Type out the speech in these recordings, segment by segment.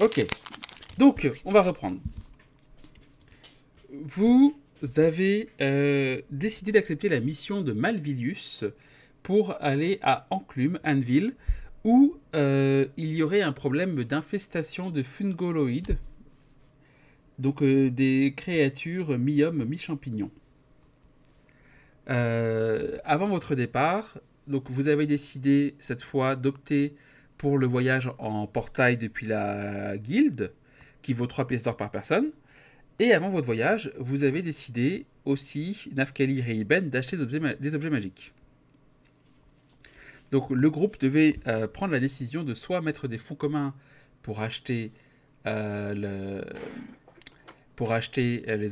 Ok, donc on va reprendre. Vous avez décidé d'accepter la mission de Malvilius pour aller à Enclume, Anvil, où il y aurait un problème d'infestation de fungoloïdes, donc des créatures mi-hommes, mi-champignons. Avant votre départ, donc vous avez décidé cette fois d'opter pour le voyage en portail depuis la guilde, qui vaut 3 pièces d'or par personne. Et avant votre voyage, vous avez décidé aussi, Nafkali et Iben, d'acheter des objets magiques. Donc le groupe devait prendre la décision de soit mettre des fonds communs pour acheter, les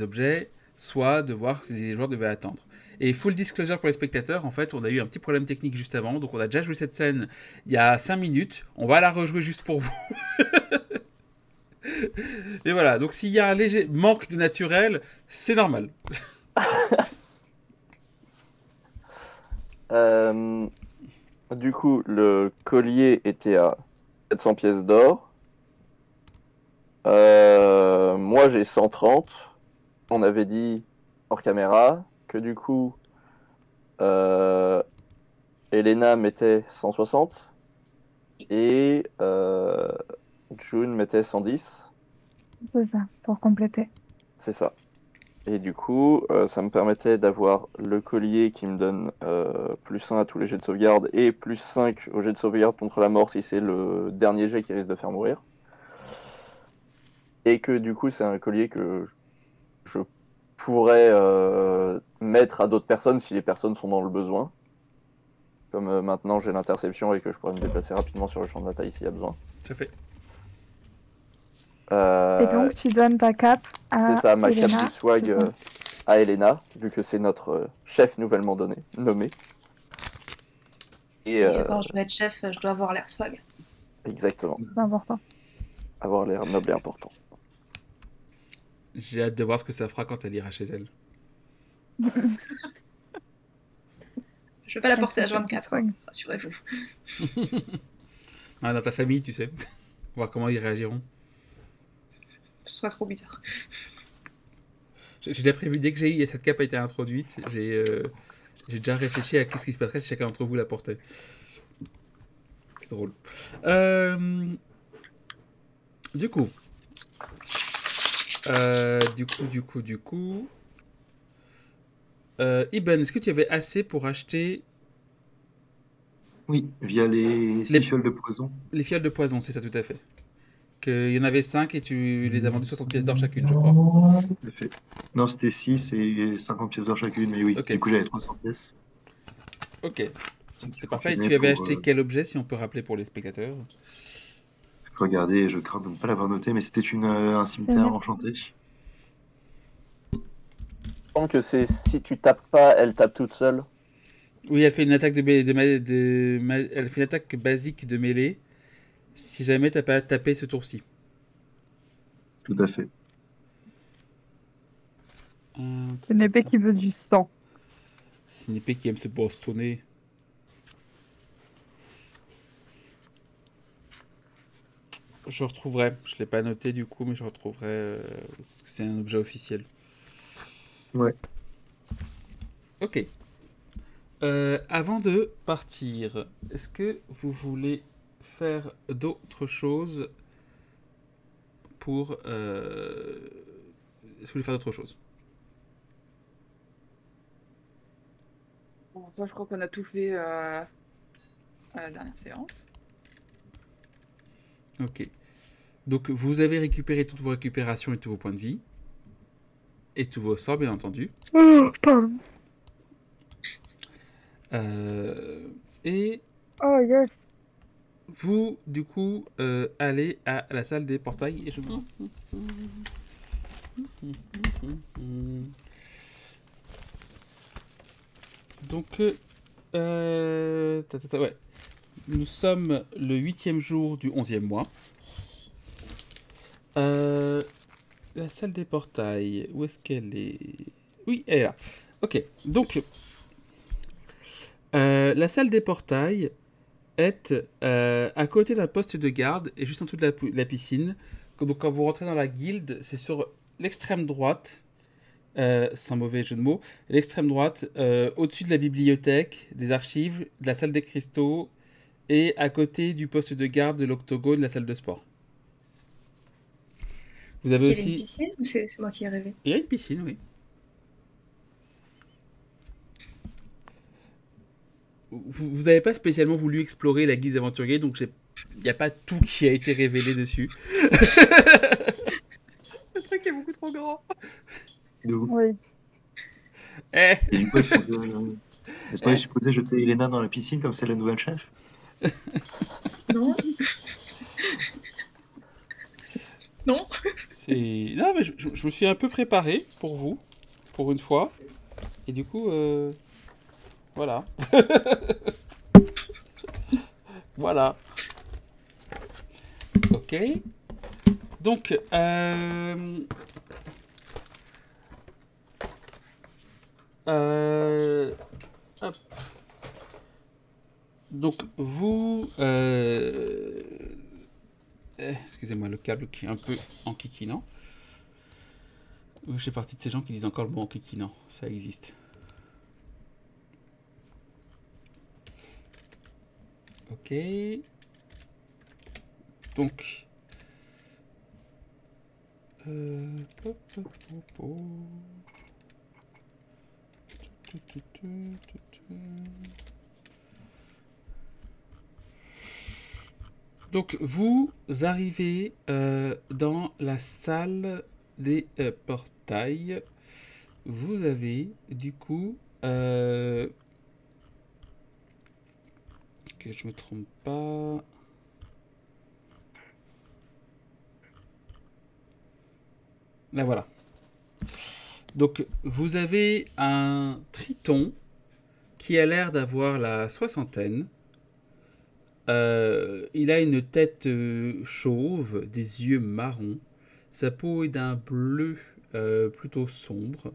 objets, soit de voir si les joueurs devaient attendre. Et full disclosure pour les spectateurs, en fait, on a eu un petit problème technique juste avant, donc on a déjà joué cette scène il y a 5 minutes, on va la rejouer juste pour vous. Et voilà, donc s'il y a un léger manque de naturel, c'est normal. Du coup, le collier était à 700 pièces d'or. Moi, j'ai 130. On avait dit hors caméra que du coup, Elena mettait 160 et June mettait 110. C'est ça, pour compléter. C'est ça. Et du coup, ça me permettait d'avoir le collier qui me donne plus 1 à tous les jets de sauvegarde et plus 5 au jet de sauvegarde contre la mort si c'est le dernier jet qui risque de faire mourir. Et que du coup, c'est un collier que je pourrais mettre à d'autres personnes si les personnes sont dans le besoin. Comme maintenant j'ai l'interception et que je pourrais me déplacer rapidement sur le champ de bataille s'il y a besoin. Tout à fait. Et donc tu donnes ta cape à C'est ça, ma Elena, cape du swag à Elena, vu que c'est notre chef nouvellement nommé. Et quand je dois être chef, je dois avoir l'air swag. Exactement. C'est important. Avoir l'air noble et important. J'ai hâte de voir ce que ça fera quand elle ira chez elle. Je vais pas la porter à 24, hein, rassurez-vous. Ah, dans ta famille, tu sais. Voir comment ils réagiront. Ce serait trop bizarre. J'ai déjà prévu, dès que cette cape a été introduite, j'ai déjà réfléchi à ce qui se passerait si chacun d'entre vous la portait. C'est drôle. Du coup, Iben, est-ce que tu avais assez pour acheter... Oui, via les fioles de poison. Les fioles de poison, c'est ça, tout à fait. Qu'il y en avait 5 et tu les as vendues 60 pièces d'or chacune, je crois. Tout à fait. Non, c'était 6 et 50 pièces d'or chacune, mais oui, okay. Du coup j'avais 300 pièces. Ok, c'est parfait. Et tu avais acheté quel objet, si on peut rappeler pour les spectateurs? Regardez, je crains de ne pas l'avoir noté, mais c'était un cimetière enchanté. Je pense que c'est si tu tapes pas, elle tape toute seule. Oui, elle fait une attaque elle fait une attaque basique de mêlée. Si jamais t'as pas tapé ce tour-ci. Tout à fait. C'est une épée qui veut du sang. C'est une épée qui aime se bastonner. Je retrouverai. Je l'ai pas noté du coup, mais je retrouverai. Parce que c'est un objet officiel. Ouais. Ok. Avant de partir, est-ce que vous voulez faire d'autres choses pour... Est-ce que vous voulez faire d'autres choses? Bon, enfin, je crois qu'on a tout fait à la dernière séance. Ok. Donc vous avez récupéré toutes vos récupérations et tous vos points de vie. Et tous vos sorts, bien entendu. Pardon. Et Oh, yes. vous, du coup, allez à la salle des portails. Et je... Donc, ouais. Nous sommes le 8e jour du 11e mois. La salle des portails, où est-ce qu'elle est? Oui, elle est là. Ok, donc, la salle des portails est à côté d'un poste de garde et juste en dessous de la piscine. Donc, quand vous rentrez dans la guilde, c'est sur l'extrême droite, sans mauvais jeu de mots, l'extrême droite, au-dessus de la bibliothèque, des archives, de la salle des cristaux et à côté du poste de garde de l'octogone, de la salle de sport. Vous avez Il y avait aussi... une piscine ou c'est moi qui ai rêvé? Il y a une piscine, oui. Vous n'avez pas spécialement voulu explorer la guise aventurier, donc il n'y a pas tout qui a été révélé dessus. Ce truc est beaucoup trop grand. Oui. Eh. Et du coup, est-ce qu'on est supposé jeter Elena dans la piscine comme c'est la nouvelle chef? Non. Non. Non, mais je me suis un peu préparé pour vous, pour une fois. Et du coup, voilà. Voilà. Ok. Donc, hop. Donc, vous... excusez-moi, le câble qui est un peu enquiquinant. Je fais partie de ces gens qui disent encore le mot enquiquinant. Ça existe. Ok. Donc... Donc, vous arrivez dans la salle des portails. Vous avez, du coup... que je me trompe pas... Là, voilà. Donc, vous avez un triton qui a l'air d'avoir la soixantaine. Il a une tête chauve, des yeux marrons. Sa peau est d'un bleu plutôt sombre.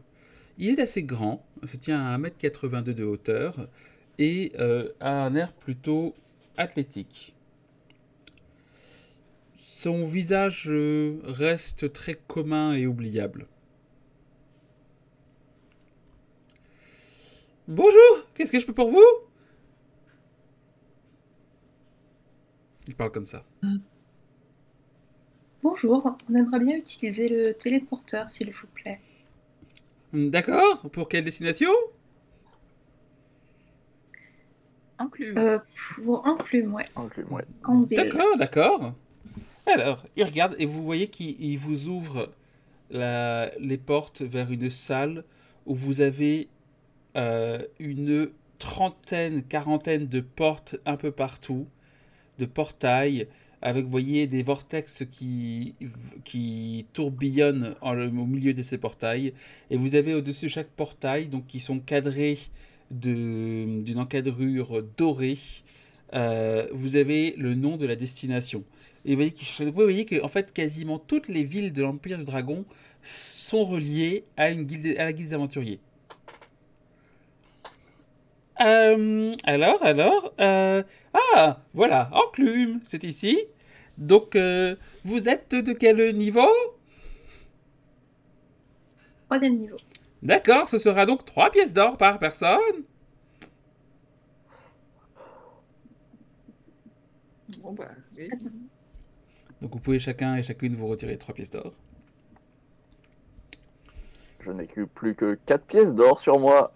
Il est assez grand, se tient à 1,82 m de hauteur et a un air plutôt athlétique. Son visage reste très commun et oubliable. Bonjour, qu'est-ce que je peux pour vous? Il parle comme ça. Bonjour, on aimerait bien utiliser le téléporteur, s'il vous plaît. D'accord, pour quelle destination? Enclume. Pour Enclume, ouais. Enclume, ouais. Anvil. D'accord, d'accord. Alors, il regarde et vous voyez qu'il vous ouvre les portes vers une salle où vous avez une trentaine, quarantaine de portes un peu partout, de portails, avec, vous voyez, des vortex qui tourbillonnent au milieu de ces portails. Et vous avez au-dessus de chaque portail, donc, qui sont cadrés d'une encadrure dorée. Vous avez le nom de la destination. Et vous voyez que en fait, quasiment toutes les villes de l'Empire du Dragon sont reliées à la guilde des aventuriers. Ah, voilà, Enclume, c'est ici. Donc, vous êtes de quel niveau? 3e niveau. D'accord, ce sera donc 3 pièces d'or par personne. Bon, bah, oui. Très bien. Donc, vous pouvez chacun et chacune vous retirer 3 pièces d'or. Je n'ai plus que 4 pièces d'or sur moi.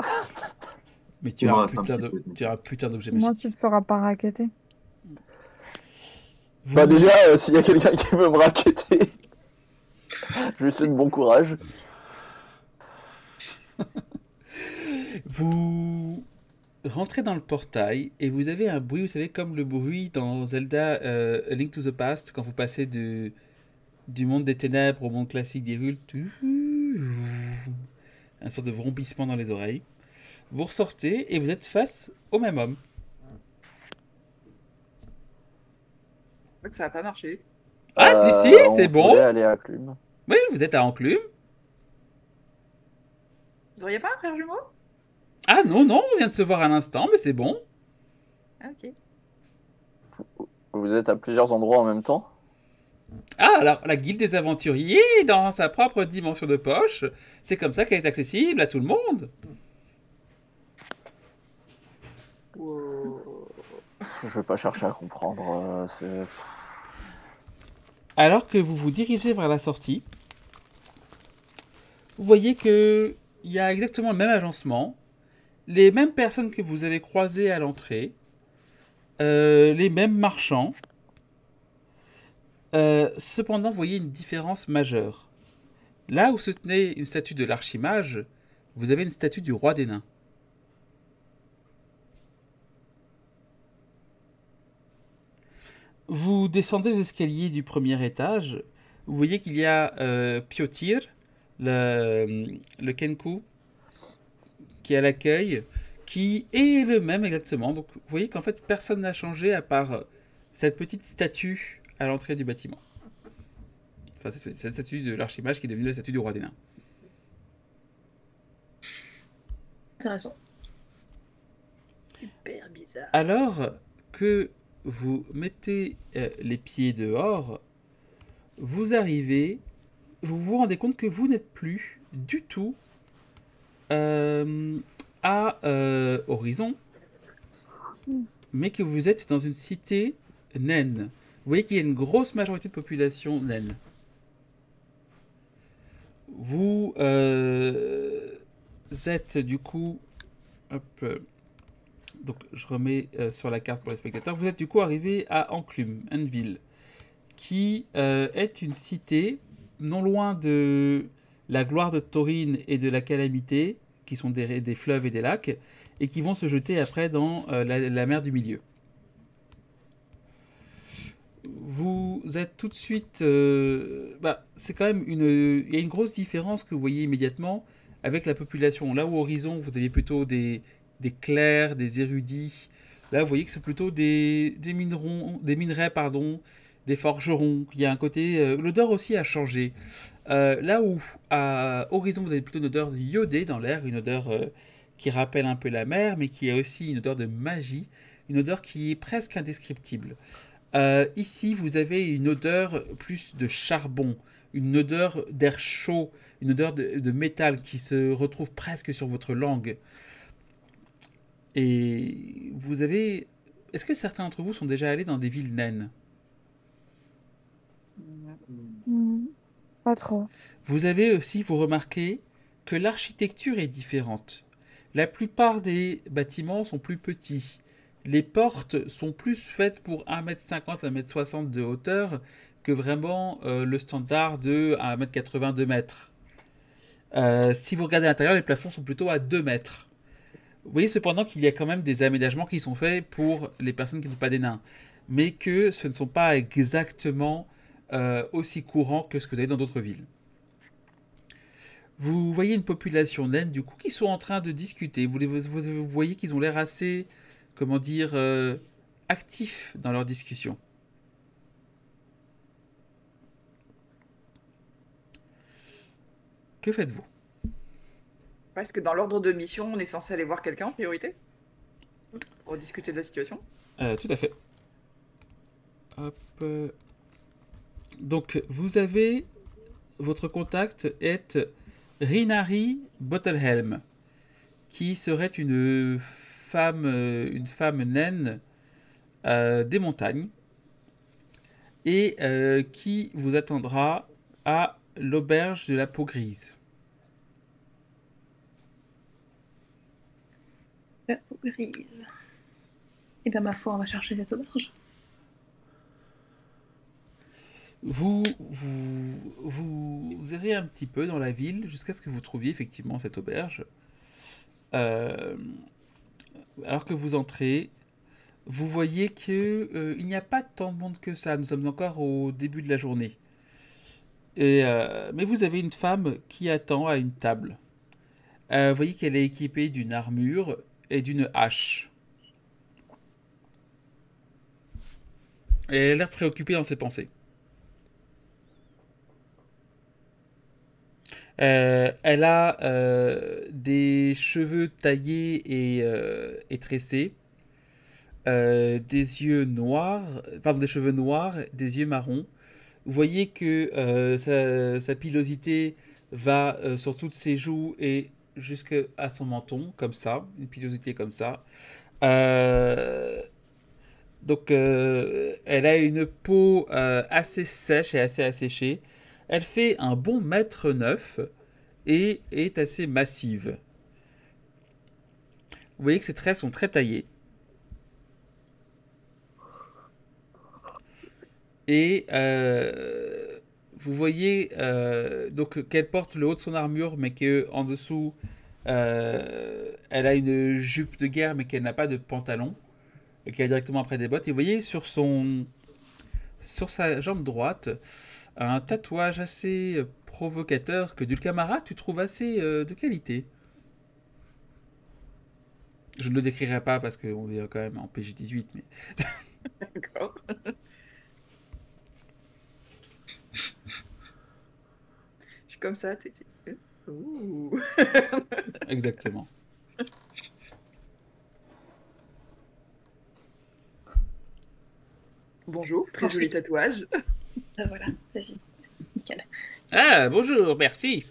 Mais Il me reste un petit peu. tu as un putain d'objet Moi, magique. tu te feras pas racketter. Bah déjà, s'il y a quelqu'un qui veut me raqueter, je lui souhaite bon courage. Vous rentrez dans le portail et vous avez un bruit, vous savez, comme le bruit dans Zelda A Link to the Past, quand vous passez du monde des ténèbres au monde classique d'Hyrule. Un sorte de vrombissement dans les oreilles. Vous ressortez et vous êtes face au même homme. Je crois que ça n'a pas marché. Ah, si, c'est On bon. voulait aller à Clume. Oui, vous êtes à Enclume. Vous auriez pas un frère jumeau? Ah non, non, on vient de se voir à l'instant, mais c'est bon. Ah, ok. Vous êtes à plusieurs endroits en même temps? Ah, alors, la guilde des aventuriers, dans sa propre dimension de poche, c'est comme ça qu'elle est accessible à tout le monde. Wow. Je vais pas chercher à comprendre. Alors que vous vous dirigez vers la sortie, vous voyez que il y a exactement le même agencement, les mêmes personnes que vous avez croisées à l'entrée, les mêmes marchands. Cependant, vous voyez une différence majeure. Là où se tenait une statue de l'archimage, vous avez une statue du roi des nains. Vous descendez les escaliers du premier étage. Vous voyez qu'il y a Piotir, le Kenku, qui est à l'accueil, qui est le même exactement. Donc vous voyez qu'en fait personne n'a changé à part cette petite statue à l'entrée du bâtiment. Enfin, cette statue de l'archimage qui est devenue la statue du roi des nains. Intéressant. Super bizarre. Alors que vous mettez les pieds dehors, vous arrivez, vous vous rendez compte que vous n'êtes plus du tout à Horizon, mais que vous êtes dans une cité naine. Vous voyez qu'il y a une grosse majorité de population naine. Vous êtes du coup... Hop, donc je remets sur la carte pour les spectateurs. Vous êtes du coup arrivé à Enclume, Anvil, qui est une cité non loin de la gloire de Taurine et de la Calamité, qui sont des fleuves et des lacs, et qui vont se jeter après dans la mer du milieu. Vous êtes tout de suite... c'est quand même il y a une grosse différence que vous voyez immédiatement avec la population. Là où Horizon, vous aviez plutôt des clercs, des érudits. Là, vous voyez que c'est plutôt des minerais, des forgerons. Il y a un côté... l'odeur aussi a changé. Là où à Horizon, vous avez plutôt une odeur iodée dans l'air, une odeur qui rappelle un peu la mer, mais qui a aussi une odeur de magie, une odeur qui est presque indescriptible. Ici, vous avez une odeur plus de charbon, une odeur d'air chaud, une odeur de métal qui se retrouve presque sur votre langue. Et vous avez... Est-ce que certains d'entre vous sont déjà allés dans des villes naines? Pas trop. Vous avez aussi, vous remarquez que l'architecture est différente. La plupart des bâtiments sont plus petits. Les portes sont plus faites pour 1m50, 1m60 de hauteur que vraiment le standard de 1m80, 2 mètres. Si vous regardez à l'intérieur, les plafonds sont plutôt à 2 mètres. Vous voyez cependant qu'il y a quand même des aménagements qui sont faits pour les personnes qui ne sont pas des nains, mais que ce ne sont pas exactement aussi courants que ce que vous avez dans d'autres villes. Vous voyez une population naine du coup qui sont en train de discuter. Vous voyez qu'ils ont l'air assez, comment dire, actifs dans leur discussion. Que faites-vous? Est-ce que dans l'ordre de mission, on est censé aller voir quelqu'un en priorité? Pour discuter de la situation? Tout à fait. Hop. Donc, vous avez... Votre contact est Rinari Bottlehelm, qui serait une femme naine des montagnes, et qui vous attendra à l'auberge de la Peau Grise. La peau grise. Et bien, ma foi, on va chercher cette auberge. Vous errez un petit peu dans la ville jusqu'à ce que vous trouviez effectivement cette auberge. Alors que vous entrez, vous voyez que il n'y a pas tant de monde que ça. Nous sommes encore au début de la journée. Mais vous avez une femme qui attend à une table. Vous voyez qu'elle est équipée d'une armure et d'une hache. Et elle a l'air préoccupée dans ses pensées. Elle a des cheveux taillés et tressés, des yeux noirs, pardon, des cheveux noirs, des yeux marrons. Vous voyez que sa pilosité va sur toutes ses joues et jusqu'à son menton, comme ça, une pilosité comme ça. Donc, elle a une peau assez sèche et assez asséchée. Elle fait un bon 1,9 m et est assez massive. Vous voyez que ses traits sont très taillés. Et vous voyez donc qu'elle porte le haut de son armure, mais qu'en dessous, elle a une jupe de guerre, mais qu'elle n'a pas de pantalon. Et qu'elle a directement après des bottes. Et vous voyez sur sa jambe droite un tatouage assez provocateur que Dulcamara tu trouves assez de qualité. Je ne le décrirai pas parce qu'on est quand même en PJ-18, mais... D'accord. Je suis comme ça, t'es... Ouh. Exactement. Bonjour, très joli tatouage. Voilà, vas-y. Nickel. Ah, bonjour, merci.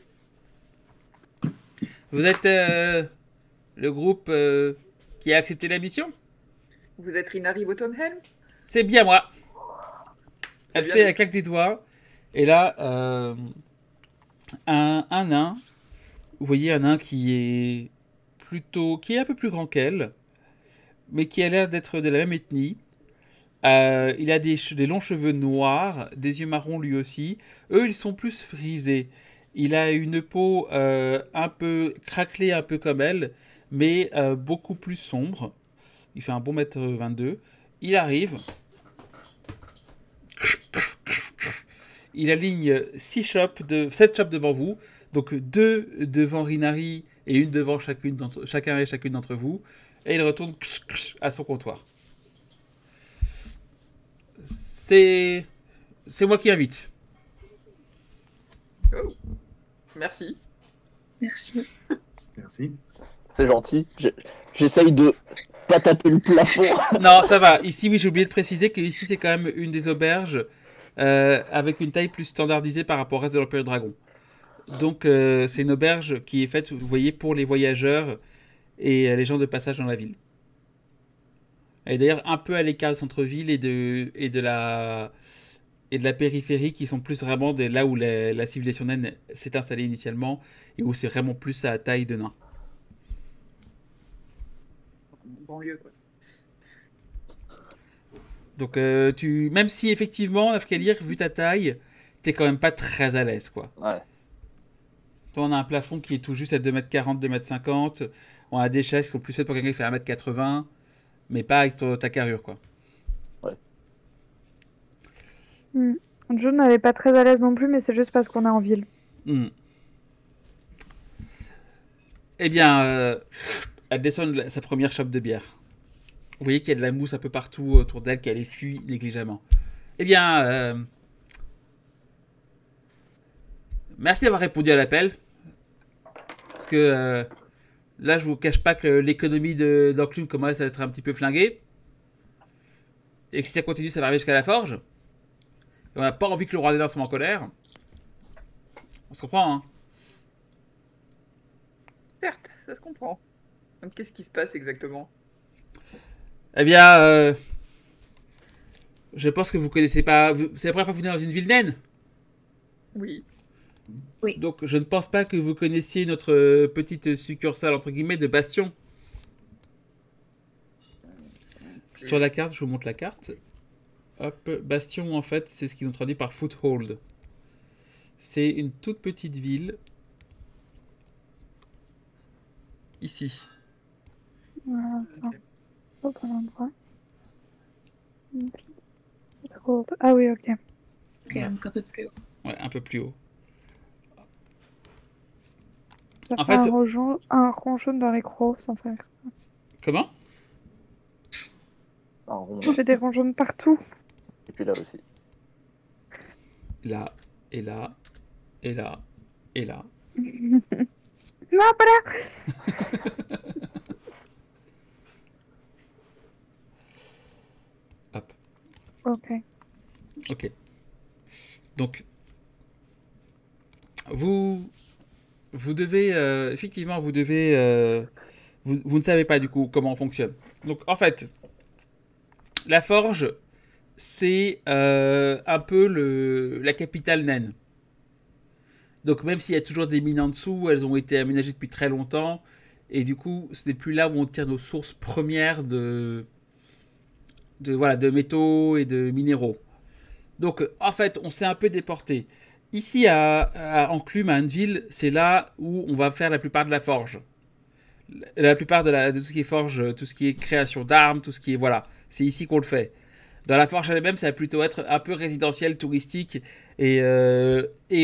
Vous êtes le groupe qui a accepté la mission? Vous êtes Rinari Bottomhelm? C'est bien moi. Elle bien fait nous. la claque des doigts. Et là, un nain. Vous voyez un nain qui est un peu plus grand qu'elle, mais qui a l'air d'être de la même ethnie. Il a des longs cheveux noirs, des yeux marrons lui aussi. Eux, ils sont plus frisés. Il a une peau un peu craquelée, un peu comme elle, mais beaucoup plus sombre. Il fait un bon 1,22 m. Il arrive. Il aligne 7 chopes devant vous. Donc 2 devant Rinari et une devant chacun et chacune d'entre vous. Et il retourne à son comptoir. C'est moi qui invite. Oh. Merci. Merci. Merci. C'est gentil. J'essaye de pas taper le plafond. Non, ça va. Ici, oui, j'ai oublié de préciser que ici c'est quand même une des auberges avec une taille plus standardisée par rapport au reste de l'Empire Dragon. Donc, c'est une auberge qui est faite, vous voyez, pour les voyageurs et les gens de passage dans la ville. Elle est d'ailleurs un peu à l'écart du centre-ville et de la périphérie qui sont plus vraiment là où la civilisation naine s'est installée initialement et où c'est vraiment plus à taille de nain. Banlieue, quoi. Donc, même si effectivement, Nafkalir, vu ta taille, t'es quand même pas très à l'aise, quoi. Ouais. Toi, on a un plafond qui est tout juste à 2,40 m, 2,50 m. On a des chaises qui sont plus faites pour quelqu'un qui fait 1,80 m, mais pas avec ta carrure, quoi. John n'avait pas très à l'aise non plus, mais c'est juste parce qu'on est en ville. Eh bien, elle descend sa première chope de bière. Vous voyez qu'il y a de la mousse un peu partout autour d'elle, qu'elle essuie négligemment. Eh bien, merci d'avoir répondu à l'appel. Parce que là, je vous cache pas que l'économie d'Enclume commence à être un petit peu flinguée. Et que si ça continue, ça va arriver jusqu'à la forge. Et on n'a pas envie que le roi des nains soit en colère. On se comprend, hein? Certes, ça se comprend. Donc qu'est-ce qui se passe exactement? Eh bien, je pense que vous connaissez pas... C'est la première fois que vous venez dans une ville naine? Oui. Donc, je ne pense pas que vous connaissiez notre petite succursale, entre guillemets, de Bastion. Sur la carte, je vous montre la carte. Hop, Bastion, en fait, c'est ce qu'ils ont traduit par Foothold. C'est une toute petite ville. Ici. Voilà, attends. Au bon endroit. Ah oui, ok. Ok, donc un peu plus haut. Ouais, un peu plus haut. Ça En fait fait- un rond jaune dans les crocs, sans faire. Comment? Un rond. On fait des ronds jaunes partout. Et puis là aussi. Là, et là, et là, et là. Non, pas là. Hop. Ok. Ok. Donc, vous devez, effectivement, vous devez, vous ne savez pas du coup comment on fonctionne. Donc, en fait, la forge, c'est un peu la capitale naine. Donc, même s'il y a toujours des mines en dessous, elles ont été aménagées depuis très longtemps. Et du coup, ce n'est plus là où on tire nos sources premières de métaux et de minéraux. Donc, en fait, on s'est un peu déporté. Ici, à Enclume, à Anneville, c'est là où on va faire la plupart de la forge. La plupart de tout ce qui est forge, tout ce qui est création d'armes, tout ce qui est... Voilà, c'est ici qu'on le fait. Dans la forge elle-même, ça va plutôt être un peu résidentiel, touristique, et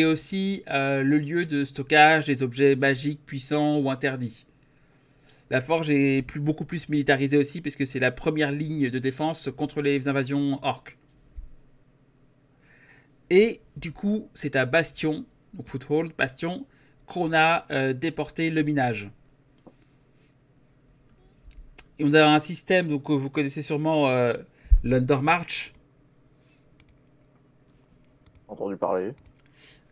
aussi le lieu de stockage des objets magiques, puissants ou interdits. La forge est beaucoup plus militarisée aussi, parce que c'est la première ligne de défense contre les invasions orques. Et du coup, c'est à Bastion, donc Foothold, Bastion, qu'on a déporté le minage. Et on a un système, donc vous connaissez sûrement l'Undermarch. Entendu parler.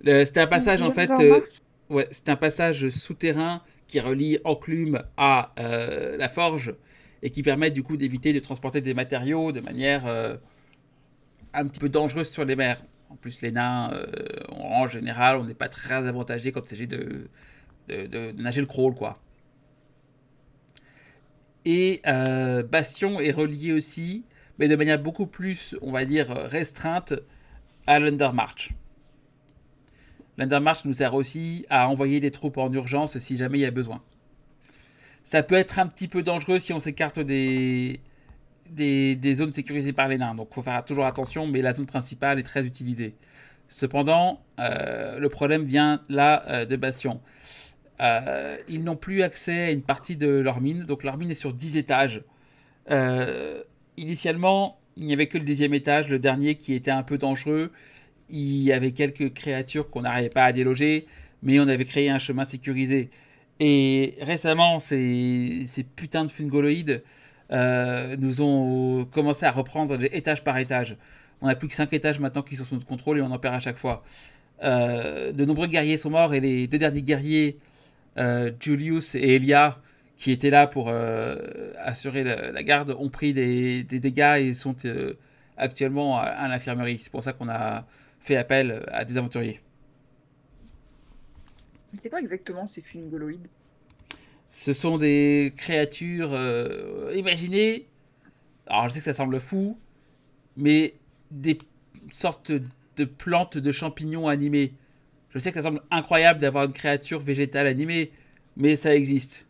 C'était un passage en fait, L'Undermarch ouais, c'est un passage souterrain qui relie Enclume à la forge et qui permet du coup d'éviter de transporter des matériaux de manière un petit peu dangereuse sur les mers. En plus, les nains, en général, on n'est pas très avantagé quand il s'agit de nager le crawl, quoi. Et Bastion est relié aussi, mais de manière beaucoup plus, on va dire, restreinte à l'Undermarch. L'Undermarch nous sert aussi à envoyer des troupes en urgence si jamais il y a besoin. Ça peut être un petit peu dangereux si on s'écarte des zones sécurisées par les nains. Donc il faut faire toujours attention, mais la zone principale est très utilisée. Cependant, le problème vient là de Bastion. Ils n'ont plus accès à une partie de leur mine. Donc leur mine est sur 10 étages. Initialement, il n'y avait que le 10e étage, le dernier qui était un peu dangereux. Il y avait quelques créatures qu'on n'arrivait pas à déloger, mais on avait créé un chemin sécurisé. Et récemment, ces putains de fungoloïdes nous ont commencé à reprendre étage par étage. On n'a plus que 5 étages maintenant qui sont sous notre contrôle et on en perd à chaque fois. De nombreux guerriers sont morts et les deux derniers guerriers, Julius et Elia, qui étaient là pour assurer la garde, ont pris des dégâts et sont actuellement à l'infirmerie. C'est pour ça qu'on a fait appel à des aventuriers. Mais c'est quoi exactement ces fungoloïdes? Ce sont des créatures imaginées. Alors je sais que ça semble fou, mais des sortes de plantes, de champignons animés. Je sais que ça semble incroyable d'avoir une créature végétale animée, mais ça existe.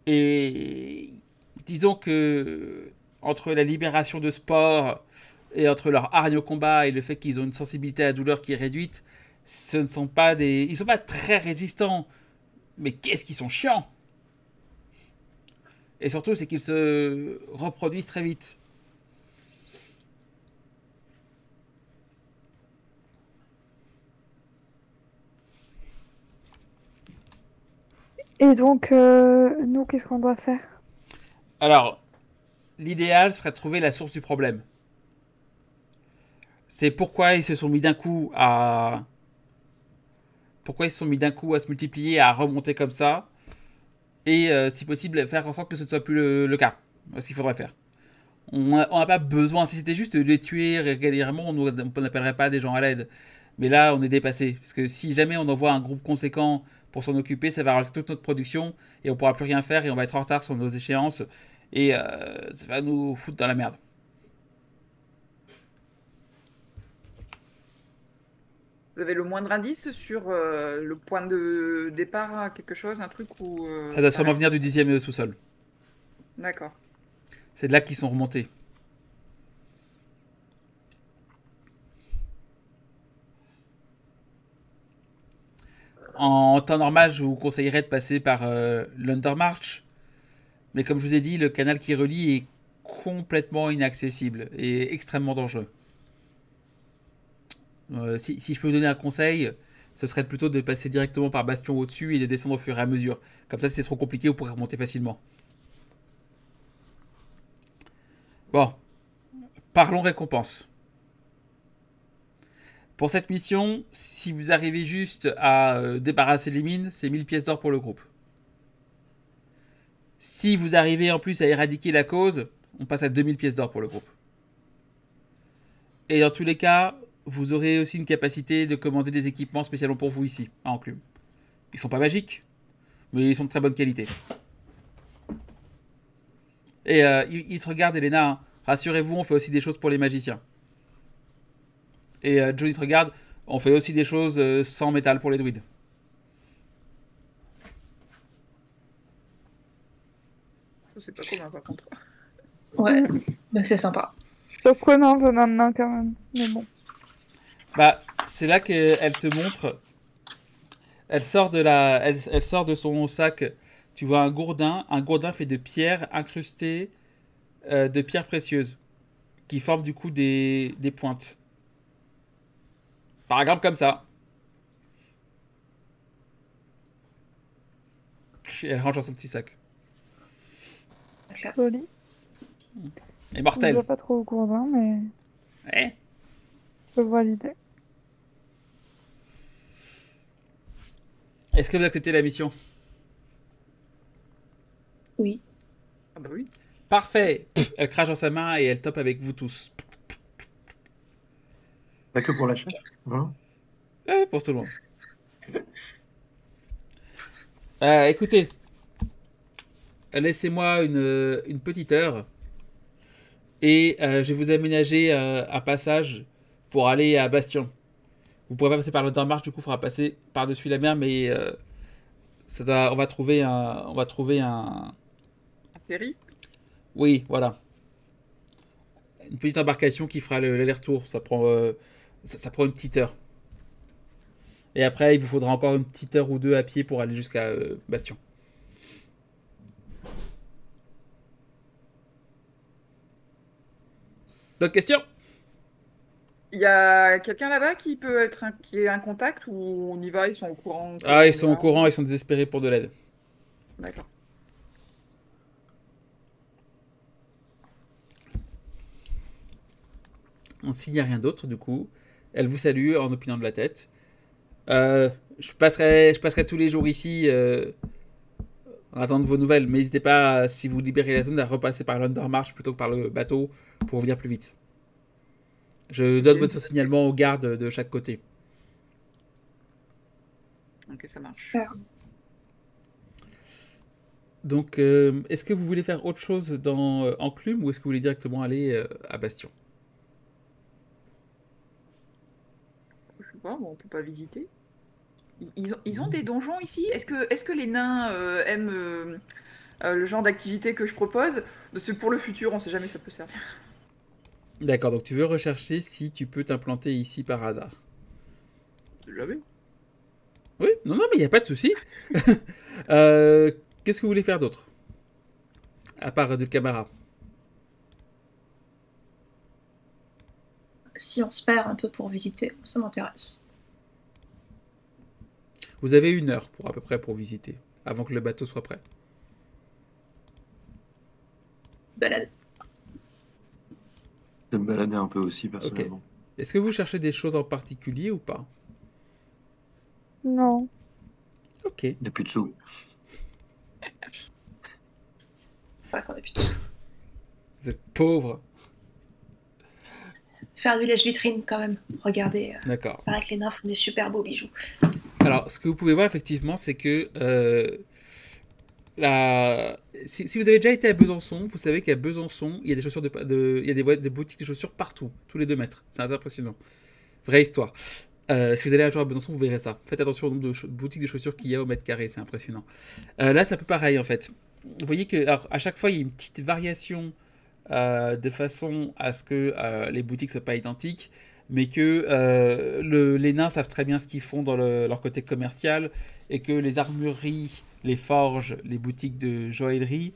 Et disons que entre la libération de spores et entre leur hargne au combat et le fait qu'ils ont une sensibilité à la douleur qui est réduite, ce ne sont pas des... Ils sont pas très résistants, mais qu'est-ce qu'ils sont chiants! Et surtout, c'est qu'ils se reproduisent très vite. Et donc, nous, qu'est-ce qu'on doit faire? Alors, l'idéal serait de trouver la source du problème. C'est pourquoi ils se sont mis d'un coup à... Pourquoi ils se sont mis d'un coup à se multiplier, à remonter comme ça. Et si possible, faire en sorte que ce ne soit plus le cas. C'est ce qu'il faudrait faire. On n'a pas besoin. Si c'était juste de les tuer régulièrement, on n'appellerait pas des gens à l'aide. Mais là, on est dépassé. Parce que si jamais on envoie un groupe conséquent pour s'en occuper, ça va ralentir toute notre production et on pourra plus rien faire et on va être en retard sur nos échéances et ça va nous foutre dans la merde. Vous avez le moindre indice sur le point de départ, quelque chose, un truc ou Ça doit sûrement venir du 10e sous-sol. D'accord. C'est de là qu'ils sont remontés. En temps normal, je vous conseillerais de passer par l'Undermarch. Mais comme je vous ai dit, le canal qui relie est complètement inaccessible et extrêmement dangereux. Si je peux vous donner un conseil, ce serait plutôt de passer directement par Bastion au-dessus et de descendre au fur et à mesure. Comme ça, si c'est trop compliqué, vous pourrez remonter facilement. Bon, parlons récompense. Pour cette mission, si vous arrivez juste à débarrasser les mines, c'est 1000 pièces d'or pour le groupe. Si vous arrivez en plus à éradiquer la cause, on passe à 2000 pièces d'or pour le groupe. Et dans tous les cas, vous aurez aussi une capacité de commander des équipements spécialement pour vous ici, à Enclume. Ils sont pas magiques, mais ils sont de très bonne qualité. Et ils te regardent, Elena, hein. Rassurez-vous, on fait aussi des choses pour les magiciens. Et Johnny te regarde, on fait aussi des choses sans métal pour les druides. C'est pas commun par contre. Ouais, bah, c'est sympa. Surprenant venant de nain quand même. Mais bon. Bah, c'est là qu'elle te montre. Elle sort de son sac. Tu vois un gourdin fait de pierres incrustées de pierres précieuses qui forment du coup des pointes. Par exemple comme ça. Elle range dans son petit sac. La classe. Joli. Et Je mortel. vois pas trop au gourdin, mais Ouais. je vois l'idée. Est-ce que vous acceptez la mission? Oui. Ah bah oui. Parfait. Elle crache dans sa main et elle top avec vous tous. Pas que pour la chasse, vraiment. Ouais, pour tout le monde. Écoutez, laissez-moi une petite heure et je vais vous aménager un passage pour aller à Bastion. Vous pourrez pas passer par l'Undermarch, du coup, il faudra passer par-dessus la mer, mais on va trouver un. Ferry. Oui, voilà. Une petite embarcation qui fera l'aller-retour. Ça prend une petite heure. Et après, il vous faudra encore une petite heure ou deux à pied pour aller jusqu'à Bastion. D'autres questions? Il y a quelqu'un là-bas qui peut être qui est un contact ou on y va, ils sont au courant Ah, ils sont au courant, ils sont désespérés pour de l'aide. D'accord. On s'il n'y a rien d'autre, du coup, elle vous salue en opinant de la tête. Je passerai tous les jours ici en attendant de vos nouvelles, mais n'hésitez pas, si vous libérez la zone, à repasser par l'Undermarch plutôt que par le bateau pour venir plus vite. Je donne votre signalement aux gardes de chaque côté. Ok, ça marche. Faire. Donc, est-ce que vous voulez faire autre chose dans Enclume ou est-ce que vous voulez directement aller à Bastion? Je sais pas, bon, on peut pas visiter. Ils ont des donjons ici? Est-ce que les nains aiment le genre d'activité que je propose? C'est pour le futur, on sait jamais, ça peut servir. D'accord, donc tu veux rechercher si tu peux t'implanter ici par hasard. Jamais. Oui, non, mais il n'y a pas de souci. Qu'est-ce que vous voulez faire d'autre? À part de Camara. Si on se perd un peu pour visiter, ça m'intéresse. Vous avez 1 heure à peu près pour visiter, avant que le bateau soit prêt. Balade. Je vais me balader un peu aussi, personnellement. Est-ce que vous cherchez des choses en particulier ou pas? Non. Ok. Il n'y a plus de sous. C'est vrai qu'on a plutôt. Vous êtes pauvre. Faire du lèche-vitrine quand même. Regardez. D'accord. Paraît que les nains font des super beaux bijoux. Alors, ce que vous pouvez voir effectivement, c'est que si vous avez déjà été à Besançon, vous savez qu'à Besançon, il y a des chaussures il y a des boutiques de chaussures partout, tous les 2 mètres. C'est impressionnant. Vraie histoire. Si vous allez un jour à Besançon, vous verrez ça. Faites attention au nombre de boutiques de chaussures qu'il y a au mètre carré, c'est impressionnant. Là, c'est un peu pareil en fait. Vous voyez que, alors, à chaque fois, il y a une petite variation de façon à ce que les boutiques soient pas identiques, mais que les nains savent très bien ce qu'ils font dans leur côté commercial, et que les armureries, les forges, les boutiques de joaillerie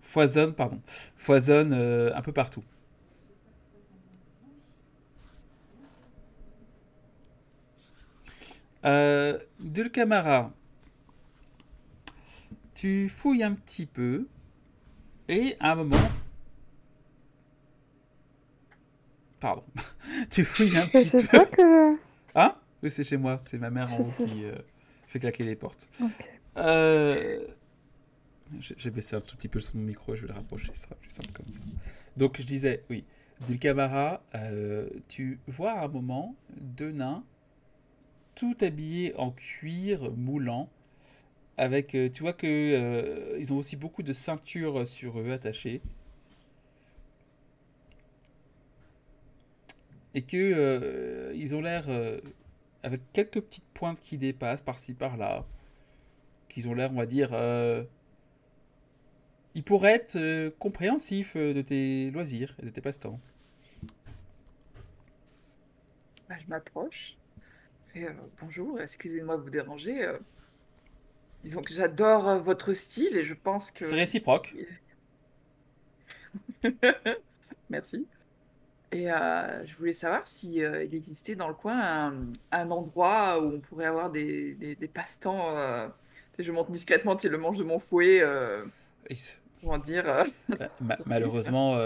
foisonnent un peu partout. Dulcamara, tu fouilles un petit peu, et à un moment... Pardon. Tu fouilles un petit C'est peu... toi que... Ah oui, c'est chez moi, c'est ma mère en haut C'est- qui fait claquer les portes. Ok. J'ai baissé un tout petit peu le son de mon micro, je vais le rapprocher, ce sera plus simple comme ça. Donc je disais, oui, Dulcamara, tu vois à un moment 2 nains, tout habillés en cuir moulant, avec, tu vois que ils ont aussi beaucoup de ceintures sur eux attachées, et que ils ont l'air avec quelques petites pointes qui dépassent par-ci par-là, qu'ils ont l'air, on va dire, ils pourraient être compréhensifs de tes loisirs et de tes passe-temps. Bah, je m'approche. Et, bonjour, excusez-moi de vous déranger. Disons que j'adore votre style et je pense que... C'est réciproque. Merci. Et je voulais savoir si il existait dans le coin un endroit où on pourrait avoir des passe-temps. Je monte discrètement, tu sais, le manche de mon fouet, Et comment dire, malheureusement,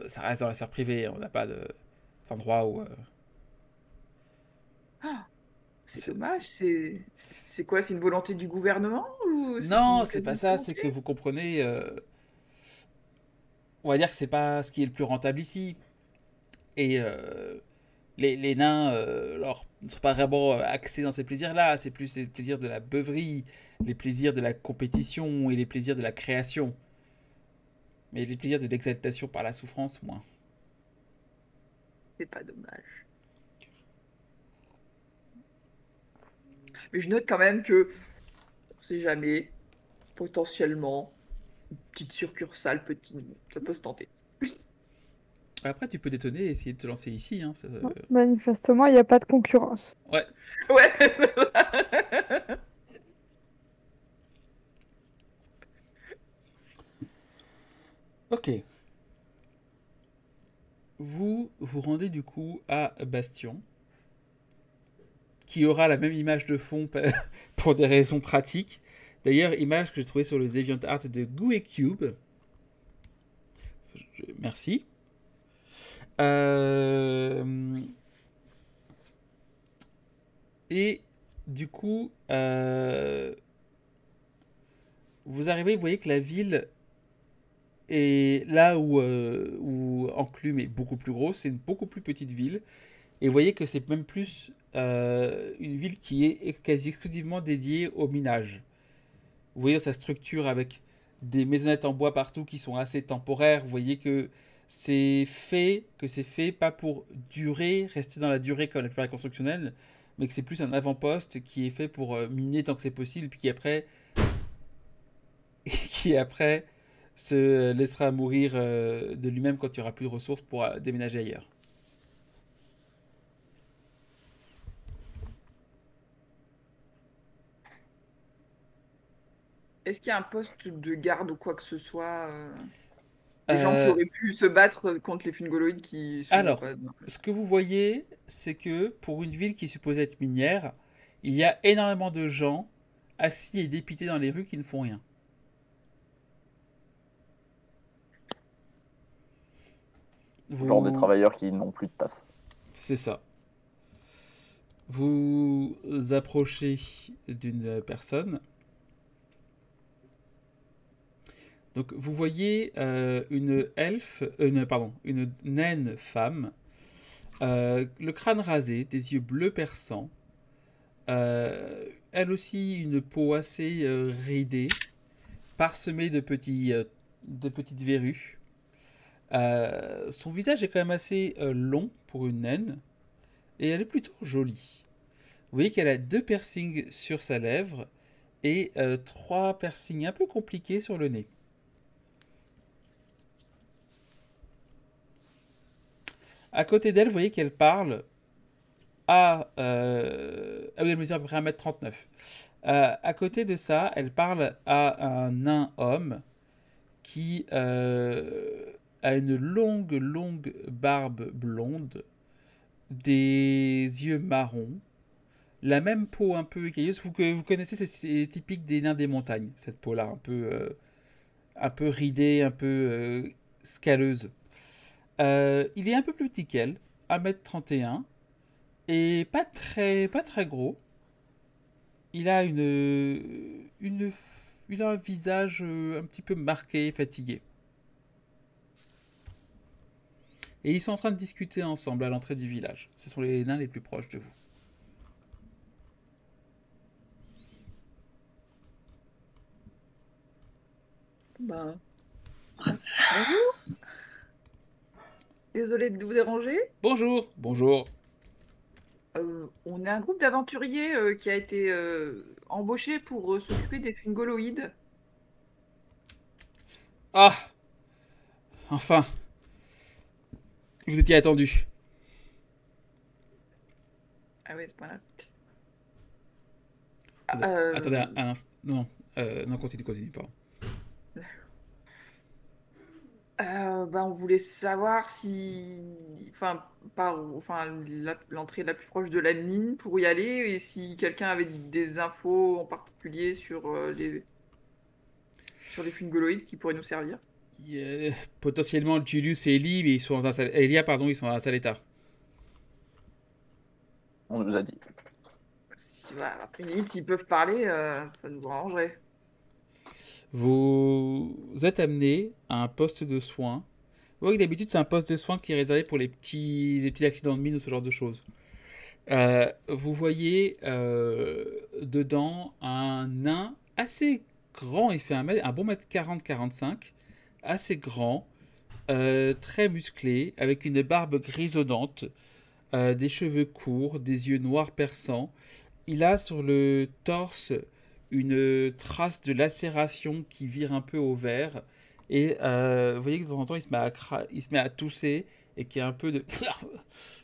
ça reste dans la sphère privée. On n'a pas d'endroit où. Ah, c'est C'est- dommage. C'est quoi? C'est une volonté du gouvernement ou c'est Non, une c'est pas quasi ça. C'est volonté? que vous comprenez. On va dire que c'est pas ce qui est le plus rentable ici. Et les nains ne sont pas vraiment axés dans ces plaisirs-là. C'est plus les plaisirs de la beuverie, les plaisirs de la compétition et les plaisirs de la création. Mais les plaisirs de l'exaltation par la souffrance, moins. C'est pas dommage. Mais je note quand même que, on sait jamais, potentiellement, une petite succursale, ça peut se tenter. Après, tu peux détonner et essayer de te lancer ici. Hein, Manifestement, il n'y a pas de concurrence. Ouais. Ouais. Ok. Vous vous rendez du coup à Bastion, qui aura la même image de fond pour des raisons pratiques. D'ailleurs, image que j'ai trouvée sur le DeviantArt de GUICube. Merci. Et du coup, vous arrivez, vous voyez que la ville est là où Enclume est beaucoup plus grosse, c'est une beaucoup plus petite ville. Et vous voyez que c'est même plus une ville qui est quasi exclusivement dédiée au minage. Vous voyez sa structure avec des maisonnettes en bois partout qui sont assez temporaires. Vous voyez que c'est fait pas pour durer, rester dans la durée comme la plupart constructionnelle, mais que c'est plus un avant-poste qui est fait pour miner tant que c'est possible, puis qui après se laissera mourir de lui-même quand il n'y aura plus de ressources pour déménager ailleurs. Est-ce qu'il y a un poste de garde ou quoi que ce soit des gens qui Euh, auraient pu se battre contre les fungoloïdes qui sont alors, pas... ce que vous voyez, c'est que pour une ville qui est supposée être minière, il y a énormément de gens assis et dépités dans les rues qui ne font rien. Genre des Vous... travailleurs qui n'ont plus de taf. C'est ça. Vous approchez d'une personne. Donc vous voyez une naine femme Le crâne rasé, des yeux bleus perçants. Elle aussi une peau assez ridée, parsemée de petites verrues. Son visage est quand même assez long pour une naine. Et elle est plutôt jolie. Vous voyez qu'elle a 2 piercings sur sa lèvre et 3 piercings un peu compliqués sur le nez. À côté d'elle, vous voyez qu'elle parle ah oui, elle mesure à peu près 1m39. À côté de ça, elle parle à un nain homme qui a une longue barbe blonde, des yeux marrons, la même peau un peu écailleuse. Vous connaissez, c'est typique des nains des montagnes, cette peau-là, un peu ridée, un peu scaleuse. Il est un peu plus petit qu'elle, 1m31, et pas très gros. Il a il a un visage un petit peu marqué, fatigué. Et ils sont en train de discuter ensemble à l'entrée du village. Ce sont les nains les plus proches de vous. Bah. Bonjour. Désolée de vous déranger. Bonjour, bonjour. On est un groupe d'aventuriers qui a été embauché pour s'occuper des fungoloïdes. Ah, enfin, vous étiez attendu. Ah ouais, c'est pas là. Attendez un instant. Non, non, continue, pardon. Bah, on voulait savoir si, enfin, l'entrée la plus proche de la mine pour y aller et si quelqu'un avait des infos en particulier sur les fungoloïdes qui pourraient nous servir. Potentiellement Julius et Ellie, mais ils sont dans un sale... Elia, pardon, ils sont dans un sale état. On nous a dit. Voilà, après, limite, s'ils peuvent parler, ça nous arrangerait. Vous êtes amené à un poste de soins. Vous voyez que d'habitude, c'est un poste de soins qui est réservé pour les petits accidents de mine ou ce genre de choses. Vous voyez dedans un nain assez grand. Il fait un bon mètre 40-45. Assez grand. Très musclé. Avec une barbe grisonnante. Des cheveux courts. Des yeux noirs perçants. Il a sur le torse une trace de lacération qui vire un peu au vert. Et vous voyez que de temps en temps, il se met à tousser et qu'il y a un peu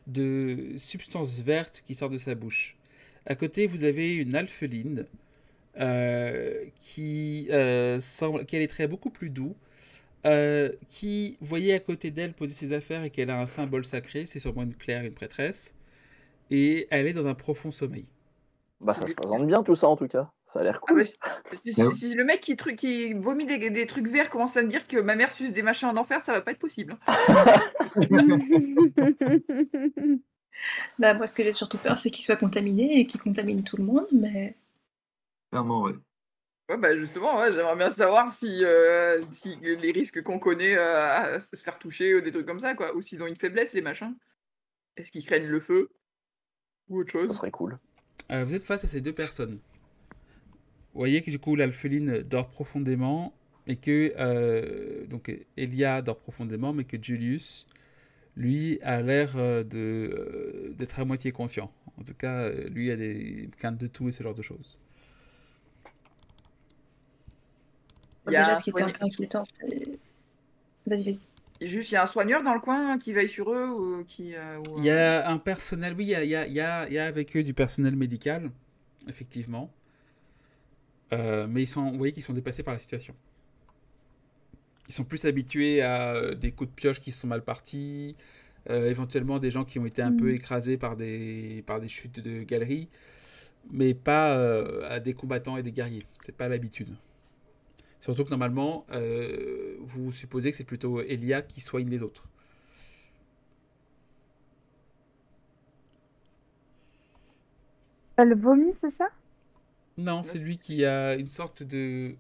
de substance verte qui sort de sa bouche. À côté, vous avez une alpheline qui semble qu'elle est très beaucoup plus doux. Qui, vous voyez à côté d'elle poser ses affaires et qu'elle a un symbole sacré, c'est sûrement une clerc, une prêtresse. Et elle est dans un profond sommeil. Bah, ça se présente bien tout ça en tout cas. Ça a l'air cool. Si le mec qui vomit des trucs verts commence à me dire que ma mère suce des machins en enfer, ça va pas être possible. Bah, moi, ce que j'ai surtout peur, c'est qu'il soit contaminé et qu'il contamine tout le monde, mais... Clairement, ouais. Ouais, bah justement, ouais, j'aimerais bien savoir si les risques qu'on connaît à se faire toucher ou des trucs comme ça, quoi. Ou s'ils ont une faiblesse, les machins. Est-ce qu'ils craignent le feu ou autre Ça chose? serait cool. Vous êtes face à ces deux personnes. Vous voyez que du coup l'alpheline dort profondément et que donc Elia dort profondément, mais que Julius, lui, a l'air d'être à moitié conscient. En tout cas, lui a des quintes de tout et ce genre de choses. Il y a Déjà, un ce qui était un soigneur- peu inquiétant, c'est... Vas-y. Juste, il y a un soigneur dans le coin qui veille sur eux ou qui. Il y a un personnel, oui, il y a avec eux du personnel médical, effectivement. Mais vous voyez qu'ils sont dépassés par la situation. Ils sont plus habitués à des coups de pioche qui sont mal partis, éventuellement des gens qui ont été un peu écrasés par des chutes de galeries, mais pas à des combattants et des guerriers. C'est pas l'habitude. Surtout que normalement, vous supposez que c'est plutôt Elia qui soigne les autres. Elle vomit, c'est ça? Non, c'est lui qui a une sorte de...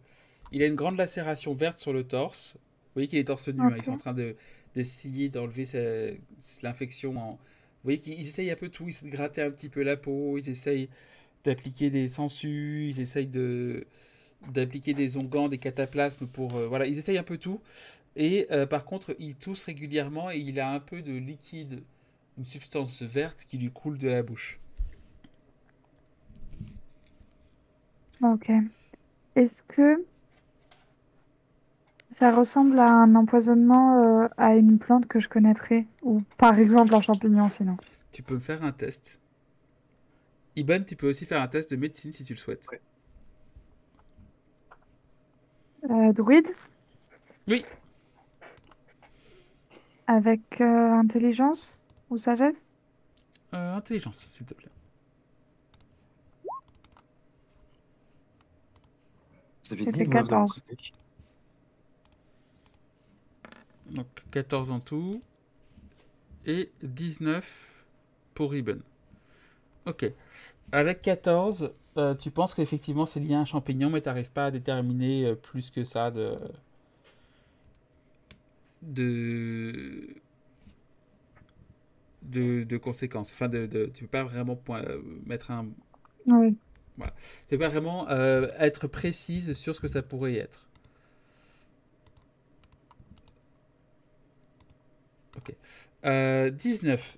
Il a une grande lacération verte sur le torse. Vous voyez qu'il est torse nu, hein. Ils sont en train d'essayer d'enlever l'infection voyez qu'ils essayent un peu tout. Ils essaient de gratter un petit peu la peau, ils essayent d'appliquer des sangsues, ils essayent d'appliquer des onguents, des cataplasmes pour... voilà, ils essayent un peu tout. Et par contre, il tousse régulièrement et il a un peu de liquide, une substance verte qui lui coule de la bouche. Ok. Est-ce que ça ressemble à un empoisonnement à une plante que je connaîtrais? Ou par exemple un champignon sinon? Tu peux me faire un test. Iban, tu peux aussi faire un test de médecine si tu le souhaites. Druide? Oui. Avec intelligence ou sagesse? Intelligence, s'il te plaît. Ça fait J'ai fait 19 de mon 14. côté. Donc 14 en tout. Et 19 pour Iban. Ok. Avec 14, tu penses qu'effectivement c'est lié à un champignon, mais tu n'arrives pas à déterminer plus que ça de, de conséquences. Enfin, tu peux pas vraiment mettre un... Oui. Voilà. Tu peux pas vraiment être précise sur ce que ça pourrait être. Ok. 19.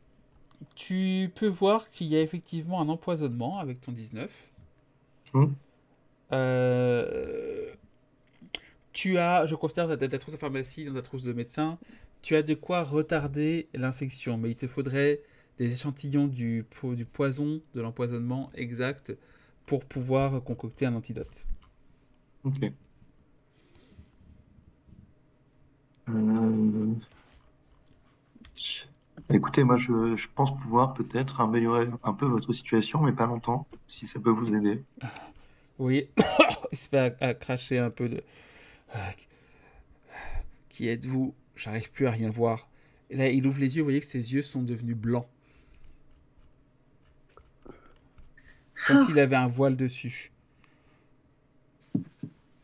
Tu peux voir qu'il y a effectivement un empoisonnement avec ton 19. Tu as, je considère, dans ta trousse de pharmacie, dans ta trousse de médecin, tu as de quoi retarder l'infection, mais il te faudrait des échantillons du poison, de l'empoisonnement exact, pour pouvoir concocter un antidote. Ok. Euh, Écoutez, moi je pense pouvoir peut-être améliorer un peu votre situation, mais pas longtemps, si ça peut vous aider. Oui, il se fait à cracher un peu de... Qui êtes-vous? J'arrive plus à rien voir. Et là, il ouvre les yeux, vous voyez que ses yeux sont devenus blancs. Comme s'il avait un voile dessus.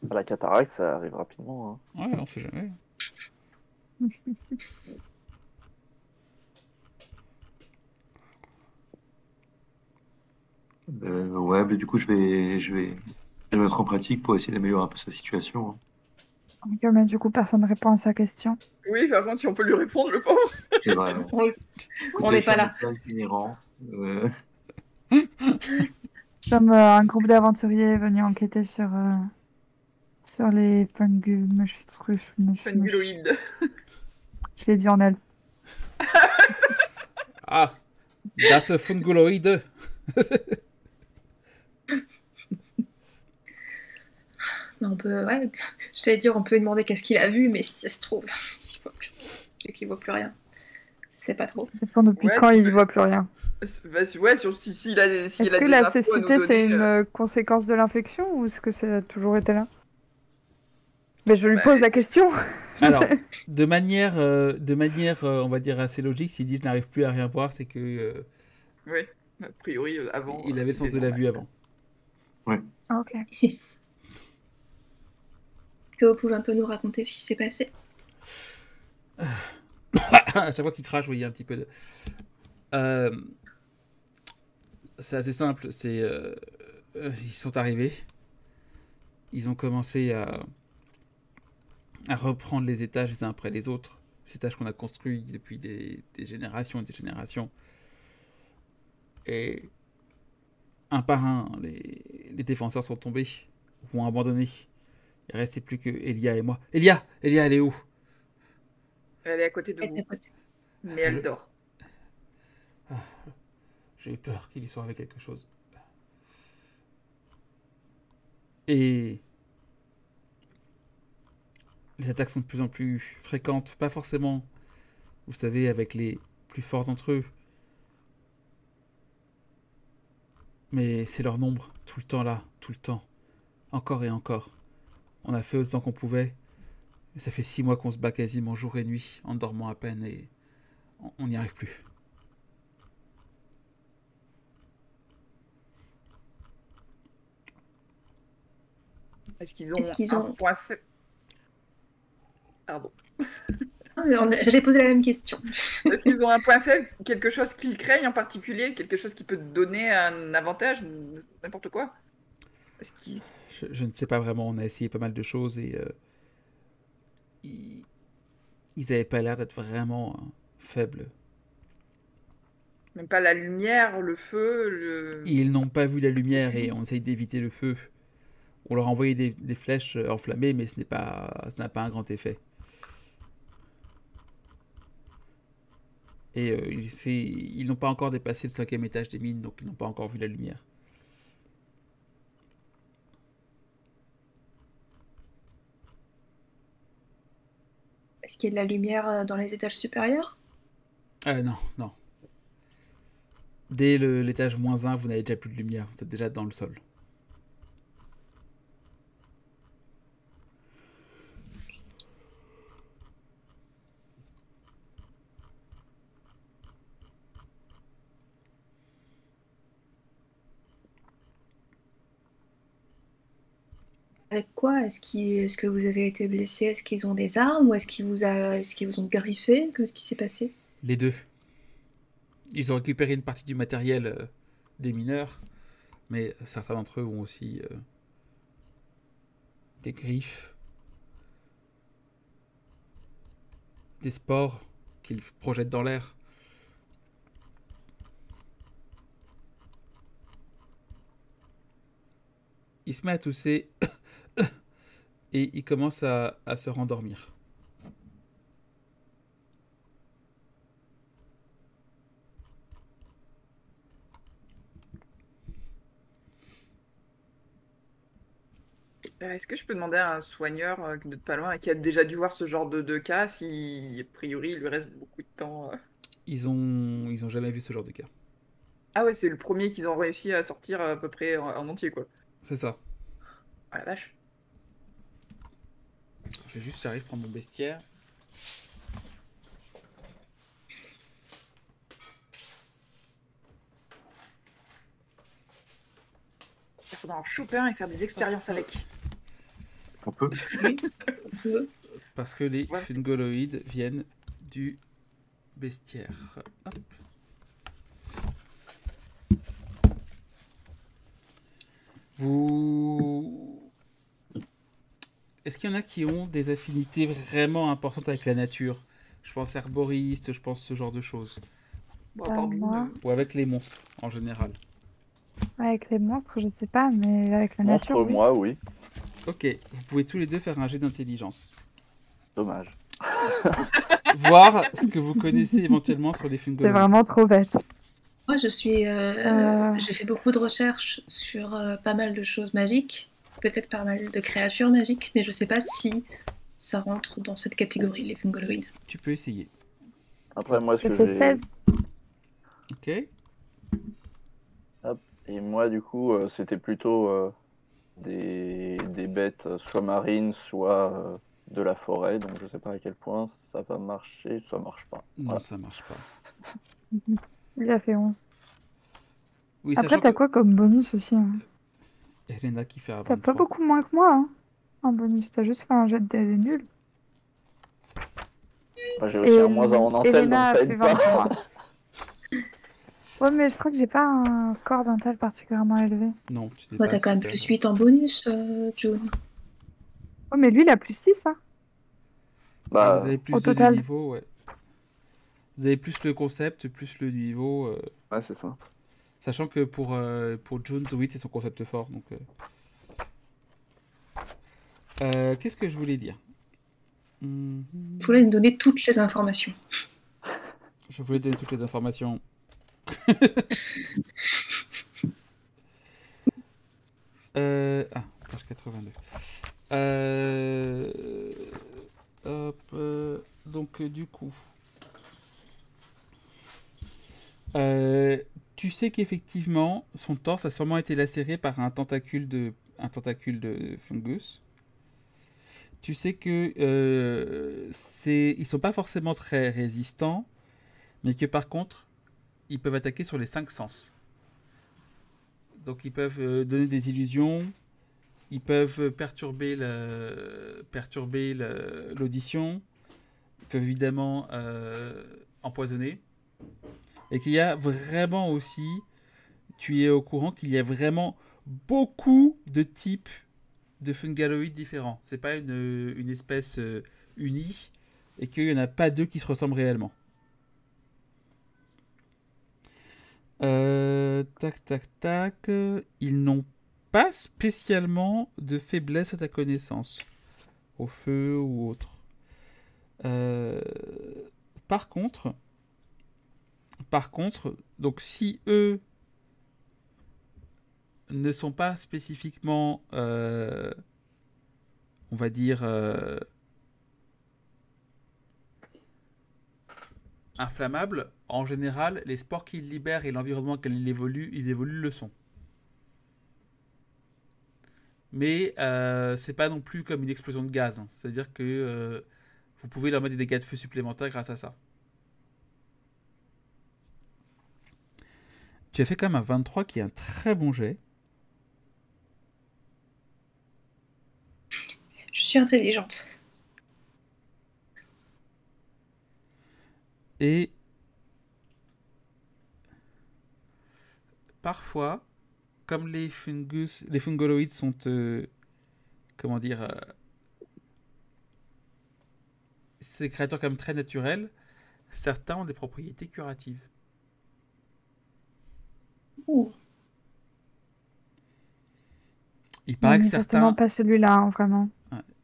La cataracte, ça arrive rapidement. Hein. Ouais, on sait jamais. Ouais, mais du coup je vais le mettre en pratique pour essayer d'améliorer un peu sa situation. Hein. Ok, mais du coup, personne ne répond à sa question. Oui, par contre, si on peut lui répondre, le pauvre. C'est vrai. On Écoutez, n'est je suis pas un là. médecin itinérant. Comme un groupe d'aventuriers est venu enquêter sur les Funguloïde. Je l'ai dit en elfe. Ah, das Funguloid. Mais on peut, ouais, je t'allais dire, on peut lui demander qu'est-ce qu'il a vu, mais si ça se trouve, il voit plus rien. C'est pas trop. Ça dépend depuis Ouais, quand tu il peux- voit plus rien. Ouais, s'il a des, s'il Est-ce a que des la infos à nous cécité, c'est donner, une conséquence de l'infection ou est-ce que ça a toujours été là? Mais je lui pose la question. Alors, de manière, on va dire, assez logique, s'il dit je n'arrive plus à rien voir, c'est que Oui, a priori, avant. il avait le sens c'était de la normal. vue avant. Ah, ok. Est-ce que vous pouvez un peu nous raconter ce qui s'est passé? À chaque fois qu'il crache, vous voyez un petit peu de... c'est assez simple, ils sont arrivés, ils ont commencé à reprendre les étages les uns après les autres, ces étages qu'on a construits depuis des générations et des générations. Et un par un, les défenseurs sont tombés, ou ont abandonné. Il ne restait plus que Elia et moi. Elia, elle est où? Elle est à côté de Elle était à vous, côté. mais elle dort. J'ai eu peur qu'il y soit avec quelque chose. Et les attaques sont de plus en plus fréquentes, pas forcément, vous savez, avec les plus forts d'entre eux. Mais c'est leur nombre, tout le temps là, tout le temps. Encore et encore. On a fait autant qu'on pouvait. Mais ça fait 6 mois qu'on se bat quasiment jour et nuit, en dormant à peine, et on n'y arrive plus. Est-ce qu'ils ont Est-ce qu'ils un ont- point faible? Pardon. J'allais poser la même question. Est-ce qu'ils ont un point faible, quelque chose qu'ils craignent en particulier, quelque chose qui peut donner un avantage, n'importe quoi? Est-ce qu'ils... Je ne sais pas vraiment, on a essayé pas mal de choses et ils n'avaient pas l'air d'être vraiment faibles. Même pas la lumière, le feu, Ils n'ont pas vu la lumière et on essaye d'éviter le feu. On leur a envoyé des flèches enflammées, mais ça n'a pas un grand effet. Et ils n'ont pas encore dépassé le 5e étage des mines, donc ils n'ont pas encore vu la lumière. Est-ce qu'il y a de la lumière dans les étages supérieurs? Non, non. Dès l'étage -1, vous n'avez déjà plus de lumière. Vous êtes déjà dans le sol. Avec quoi? Est-ce que vous avez été blessé? Est-ce qu'ils ont des armes ou est-ce qu'ils vous ont griffé? Qu'est-ce qui s'est passé? Les deux. Ils ont récupéré une partie du matériel des mineurs, mais certains d'entre eux ont aussi des griffes, des spores qu'ils projettent dans l'air. Il se met à tousser et il commence à se rendormir. Est-ce que je peux demander à un soigneur de pas loin qui a déjà dû voir ce genre de cas, si a priori il lui reste beaucoup de temps Ils ont jamais vu ce genre de cas. Ah ouais, c'est le premier qu'ils ont réussi à sortir à peu près en entier, quoi. C'est ça. Ah la vache. J'arrive à prendre mon bestiaire. Il faudra en choper un et faire des expériences avec. On peut. Oui, on peut. Parce que les fungoloïdes viennent du bestiaire. Hop. Est-ce qu'il y en a qui ont des affinités vraiment importantes avec la nature? Je pense herboriste, je pense ce genre de choses. Bon, à part June, moi. Ou avec les monstres, en général. Avec les monstres, je sais pas, mais avec la Monstre, nature, oui. moi, oui. Ok, vous pouvez tous les deux faire un jet d'intelligence. Dommage. Voir ce que vous connaissez éventuellement sur les C'est fungoloïdes. vraiment trop bête. Moi, j'ai fait beaucoup de recherches sur pas mal de choses magiques, peut-être pas mal de créatures magiques, mais je sais pas si ça rentre dans cette catégorie, les fungoloïdes. Tu peux essayer. Après, moi, ce J'ai que fait j'ai... 16. Ok. Et moi, du coup, c'était plutôt des bêtes soit marines, soit de la forêt. Donc, je sais pas à quel point ça va marcher, ça marche pas. Non, Voilà. ça marche pas. Il a fait 11. Oui, Après, sachant t'as que quoi comme bonus aussi, hein? Elena qui fait un T'as pas 23. beaucoup moins que moi, hein, en bonus. T'as juste fait un jet de dés nul. Moi, j'ai aussi un moins en intel, donc Elena ça a fait aide pas. 23. Ouais, mais je crois que j'ai pas un score d'intel particulièrement élevé. Non, tu n'es Toi, pas t'as quand même super. plus 8 en bonus, June. Oh, mais lui, il a plus 6, hein. Bah, Vous avez plus au de total. niveau, ouais. Vous avez plus le concept, plus le niveau. ouais, c'est ça. Sachant que pour June, 8, c'est son concept fort. Donc, qu'est-ce que je voulais dire? Il faut nous donner toutes les informations. Je voulais donner toutes les informations. Page 82. Donc, du coup, tu sais qu'effectivement, son torse a sûrement été lacéré par un tentacule de fungus. Tu sais que ils sont pas forcément très résistants, mais que par contre, ils peuvent attaquer sur les 5 sens. Donc ils peuvent donner des illusions, ils peuvent perturber l'audition, peuvent évidemment empoisonner. Et qu'il y a vraiment aussi, tu es au courant qu'il y a vraiment beaucoup de types de fungaloïdes différents. C'est pas une espèce unie et qu'il n'y en a pas deux qui se ressemblent réellement. Tac, tac, tac. Ils n'ont pas spécialement de faiblesse à ta connaissance, au feu ou autre. Par contre, donc si eux ne sont pas spécifiquement, on va dire, inflammables, en général, les spores qu'ils libèrent et l'environnement dans lequel ils évoluent le sont. Mais c'est pas non plus comme une explosion de gaz. Hein. C'est-à-dire que vous pouvez leur mettre des dégâts de feu supplémentaires grâce à ça. Tu as fait quand même un 23 qui est un très bon jet. Je suis intelligente. Et parfois, comme les fungoloïdes sont, comment dire, ces créatures quand même très naturelles, certains ont des propriétés curatives. Ouh. Il paraît que certains, pas celui-là, hein, vraiment.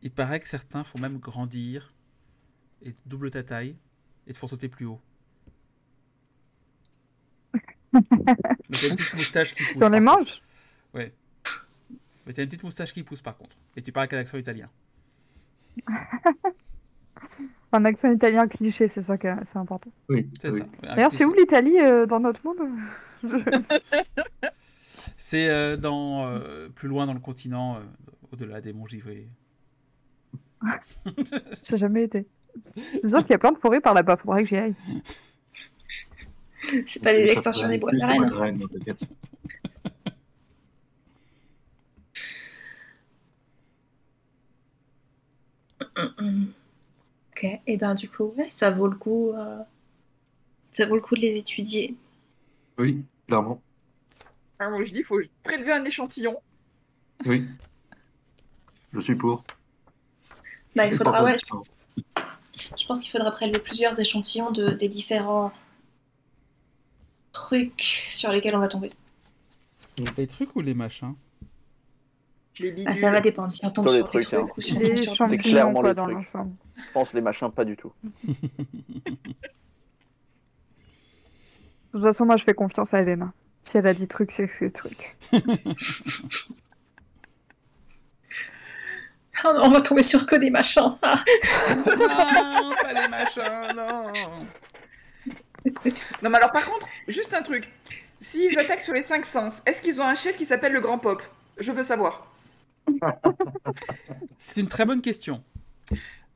il paraît que certains font même grandir et double ta taille et te font sauter plus haut. Mais t'as une petite moustache qui pousse. Sur les manches? Ouais. Mais t'as une petite moustache qui pousse par contre. Et tu parles avec un accent italien. Un accent italien cliché, c'est ça que c'est important. Oui, C'est oui. ça. Ouais, D'ailleurs, c'est où l'Italie dans notre monde? C'est plus loin dans le continent, au-delà des monts Givrés. J'ai jamais été. C'est sûr qu'il y a plein de forêts par là-bas, faudrait que j'y aille. C'est pas les extensions des bois de la C'est pas reine. de reine, non, t'inquiète. Ok, et ben du coup, ouais, ça vaut le coup de les étudier. Oui, clairement. Alors, moi, je dis, il faut prélever un échantillon. Oui. Je suis pour. Bah, il faudra, ouais, Pas je pense qu'il faudra prélever plusieurs échantillons des différents trucs sur lesquels on va tomber. Les trucs ou les machins? Les Ah, bidules. ça va dépendre si on tombe Plutôt les sur des trucs, trucs ou si on Les tombe sur des champignons, clairement quoi, les dans trucs. l'ensemble. Je pense les machins, pas du tout. De toute façon, moi, je fais confiance à Elena. Si elle a dit truc, c'est que c'est truc. Ah non, on va tomber sur que des machins. Ah. Non, pas les machins, non. Non, mais alors, par contre, juste un truc. S'ils attaquent sur les 5 sens, est-ce qu'ils ont un chef qui s'appelle le Grand Pop? Je veux savoir. C'est une très bonne question.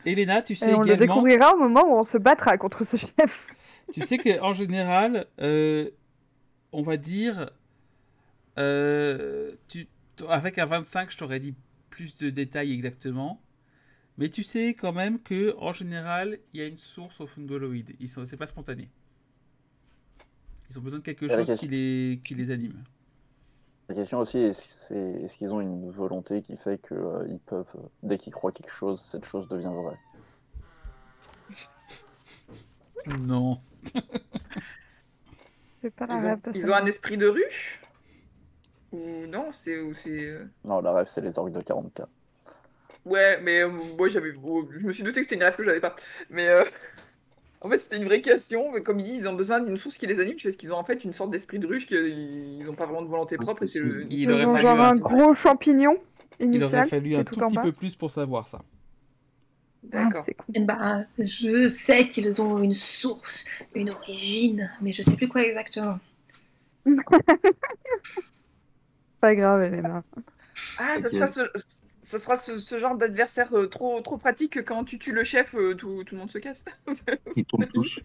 Elena, tu sais Et on le également, découvrira au moment où on se battra contre ce chef. tu sais qu'en général, on va dire, avec un 25, je t'aurais dit plus de détails exactement, mais tu sais quand même que en général, il y a une source aux fungoloïdes. C'est pas spontané. Ils ont besoin de quelque chose qui les anime. La question aussi, est-ce qu'ils ont une volonté qui fait que ils peuvent, dès qu'ils croient quelque chose, cette chose devient vraie. Non. C'est pas la Ils ont, rêve de ils ça. ont un esprit de ruche? Ou non, c'est... Non, la rêve, c'est les orques de 40K. Ouais, mais moi, je me suis douté que c'était une rêve que j'avais pas. Mais en fait, c'était une vraie question. Mais comme ils disent, ils ont besoin d'une source qui les anime, parce qu'ils ont en fait une sorte d'esprit de ruche qu'ils n'ont pas vraiment de volonté propre. Et c'est le... Il aurait Ils ont fallu genre un gros champignon Il aurait initial. fallu qui est un tout tout en petit bas. peu plus pour savoir ça. Ah, D'accord. c'est cool. Eh ben, je sais qu'ils ont une source, une origine, mais je sais plus quoi exactement. Pas grave, Elena. Ah, ça Ok. sera ce genre d'adversaire trop pratique que quand tu tues le chef, tout le monde se casse. Ils tombent tous.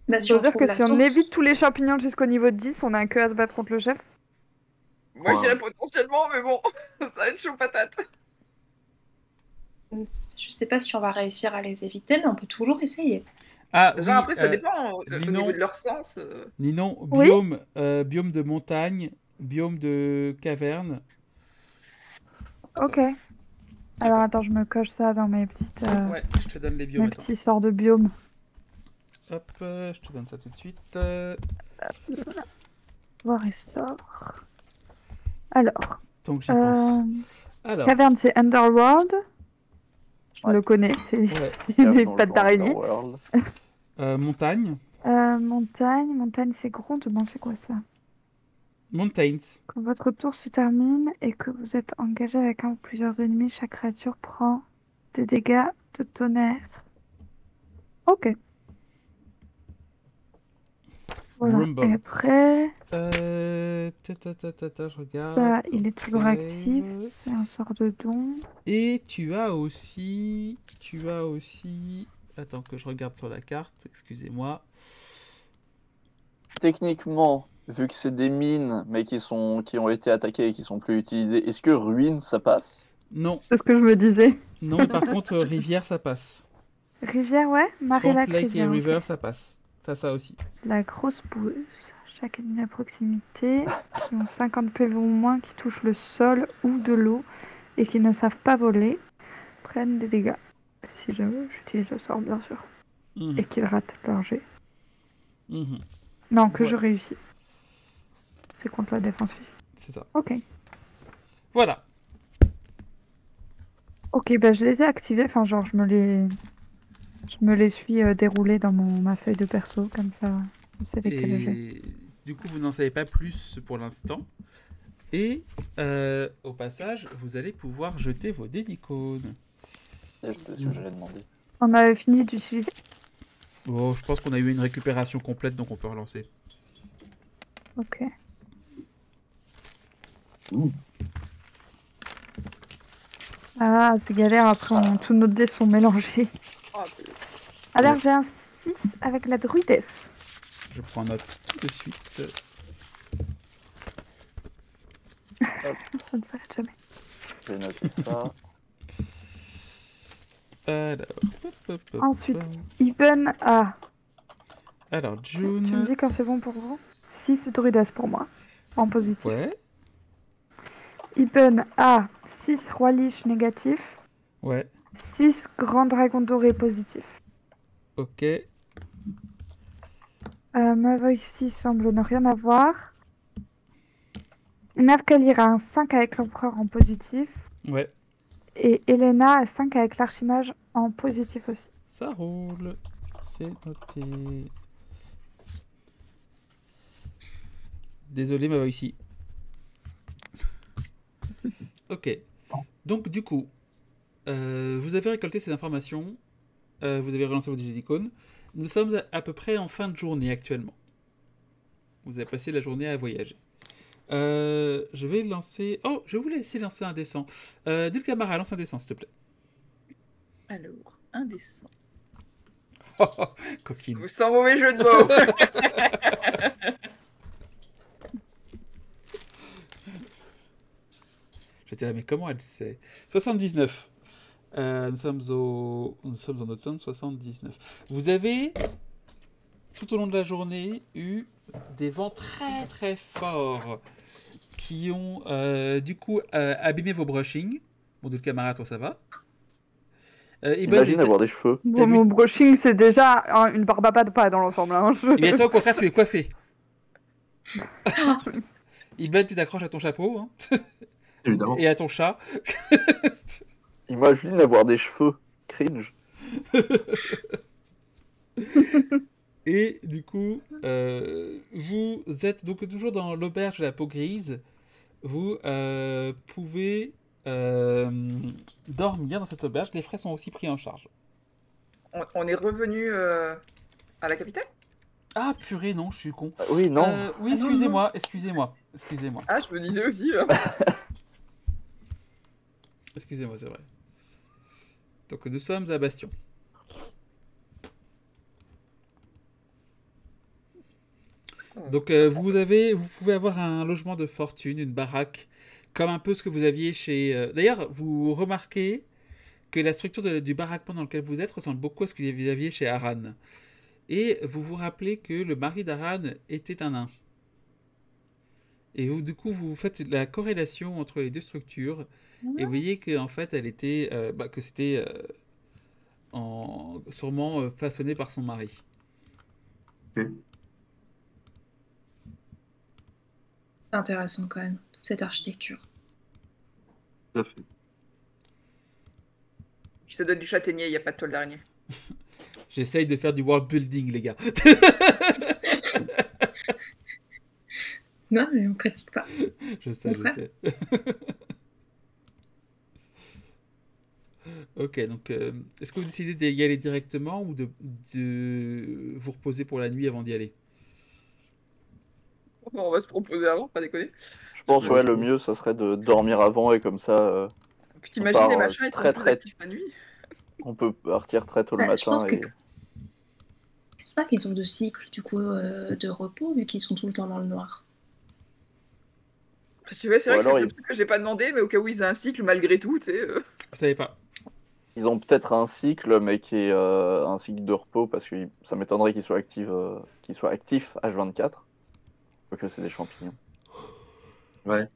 Bah, Ça veut dire trouve que la si on source- évite tous les champignons jusqu'au niveau de 10, on a que à se battre contre le chef. Moi, Ouais. j'irais potentiellement, mais bon, ça va être chaud patate. Je sais pas si on va réussir à les éviter, mais on peut toujours essayer. Ah oui, Genre, après, ça dépend au Ninon. niveau de leur sens. Ninon, Oui. biome de montagne, biome de caverne. Ok. Alors attends, je me coche ça dans mes petites, Ouais, je te donne les biomes. mes Attends. petits sorts de biomes. Hop, je te donne ça tout de suite. Voir et sort. Alors, Donc j'y pense. Alors, caverne, c'est Underworld. Je Ouais. le connais, c'est Ouais. c'est Cave les dans le pattes genre d'araignée. Underworld. Montagne, montagne, c'est grondement, c'est quoi ça? mountains. Quand votre tour se termine et que vous êtes engagé avec un ou plusieurs ennemis, chaque créature prend des dégâts de tonnerre. Ok. Voilà. Rumble. Et après, Je regarde. ça, il est toujours Cave. actif. C'est un sort de don. Et tu as aussi. Attends que je regarde sur la carte, excusez-moi. Techniquement, vu que c'est des mines, mais qui ont été attaquées et qui sont plus utilisées, est-ce que ruine ça passe? Non, C'est ce que je me disais. non, mais par contre, rivière, ça passe. Rivière, ouais. Swamp Marie-Lac, Lake et rivière. ok. River, ça passe. T'as ça aussi. La grosse bouse. Chaque ennemi à proximité qui ont 50 PV ou moins, qui touchent le sol ou de l'eau et qui ne savent pas voler, prennent des dégâts. Si j'utilise le sort, bien sûr. Mhm, Et qu'ils ratent leur jet. mhm, Non, que je Voilà. réussis. C'est contre la défense physique. c'est ça. Ok. Voilà. Ok, bah je les ai activés. Enfin, genre, je me les suis déroulés dans ma feuille de perso, comme ça, je sais lesquels j'ai. Et du coup, vous n'en savez pas plus pour l'instant. Et au passage, vous allez pouvoir jeter vos dés d'icônes. Yes, c'est ce que j'allais demander. On avait fini d'utiliser. Oh, je pense qu'on a eu une récupération complète, donc on peut relancer. Ok. Ouh. Ah, c'est galère, après tous nos dés sont mélangés. Oh, Alors j'ai un 6 avec la druidesse. Je prends note tout de suite. Ça ne s'arrête jamais. J'ai noté ça. Alors, Ensuite, Iben a. Alors, Tu June. me dis quand c'est bon pour vous 6 druidesse pour moi, en positif. Ouais, Iben a 6 roi lich négatif, ouais, 6 grand dragon doré positif. ok. Mavoy ici semble ne rien avoir. Navkalir a un 5 avec l'empereur en positif. Ouais, Et Elena a 5 avec l'archimage en positif aussi. ça roule. C'est noté. Désolé, ma voix ici. Ok. Donc, du coup, vous avez récolté ces informations. Vous avez relancé votre icône. Nous sommes à peu près en fin de journée actuellement. Vous avez passé la journée à voyager. Je vais lancer. Oh, je vais vous laisser lancer un dessin. Dulcamara, lance un dessin, s'il te plaît. alors, indécent. Coquine. Sans mauvais jeu de mots. J'étais là, mais comment elle sait 79. Nous sommes en automne 79. Vous avez, tout au long de la journée, eu des vents très très forts qui ont du coup abîmé vos brushings. Bon, de camarade, toi ça va. Imagine avoir des cheveux. Bon, mon brushing, c'est déjà une barbe à pas dans l'ensemble. Hein. Et bien toi, au contraire, tu es coiffé. Iben, tu t'accroches à ton chapeau hein, Évidemment. et à ton chat. Imagine avoir des cheveux. Cringe. Et du coup, vous êtes donc toujours dans l'auberge de la peau grise. Vous pouvez dormir dans cette auberge. Les frais sont aussi pris en charge. On est revenu à la capitale? Ah purée, non, je suis con. Oui, non. Oui, excusez-moi. Ah, je me disais aussi. Excusez-moi, c'est vrai. Donc nous sommes à Bastion. Donc vous pouvez avoir un logement de fortune, une baraque, comme un peu ce que vous aviez chez... D'ailleurs, vous remarquez que la structure du baraquement dans lequel vous êtes ressemble beaucoup à ce que vous aviez chez Aran. Et vous vous rappelez que le mari d'Aran était un nain. Et du coup, vous faites la corrélation entre les deux structures. Et vous voyez qu'en fait, elle était, que c'était sûrement façonné par son mari. Ok. C'est intéressant quand même, toute cette architecture. Tout à fait. Ça doit être du châtaignier, il n'y a pas de toile d'araignée. J'essaye de faire du world building, les gars. Non, mais on critique pas. Je sais. Ok, donc est-ce que vous décidez d'y aller directement ou de vous reposer pour la nuit avant d'y aller? On va se proposer avant, pas déconner. Je pense, ouais, le mieux, ça serait de dormir avant et comme ça, Puis t'imagines part, les machins, ils sont très, plus très- actifs la nuit. on peut partir très tôt le Ouais, je matin. pense que- Et... Je pense pas qu'ils ont de cycle du coup de repos vu qu'ils sont tout le temps dans le noir. Parce que ouais, c'est vrai Ou que c'est alors, le truc que j'ai pas demandé, mais au cas où ils aient un cycle malgré tout, tu sais. Vous savez pas. Ils ont peut-être un cycle, mais qui est un cycle de repos, parce que ça m'étonnerait qu'ils soient actifs H24. Que c'est des champignons. Ouais,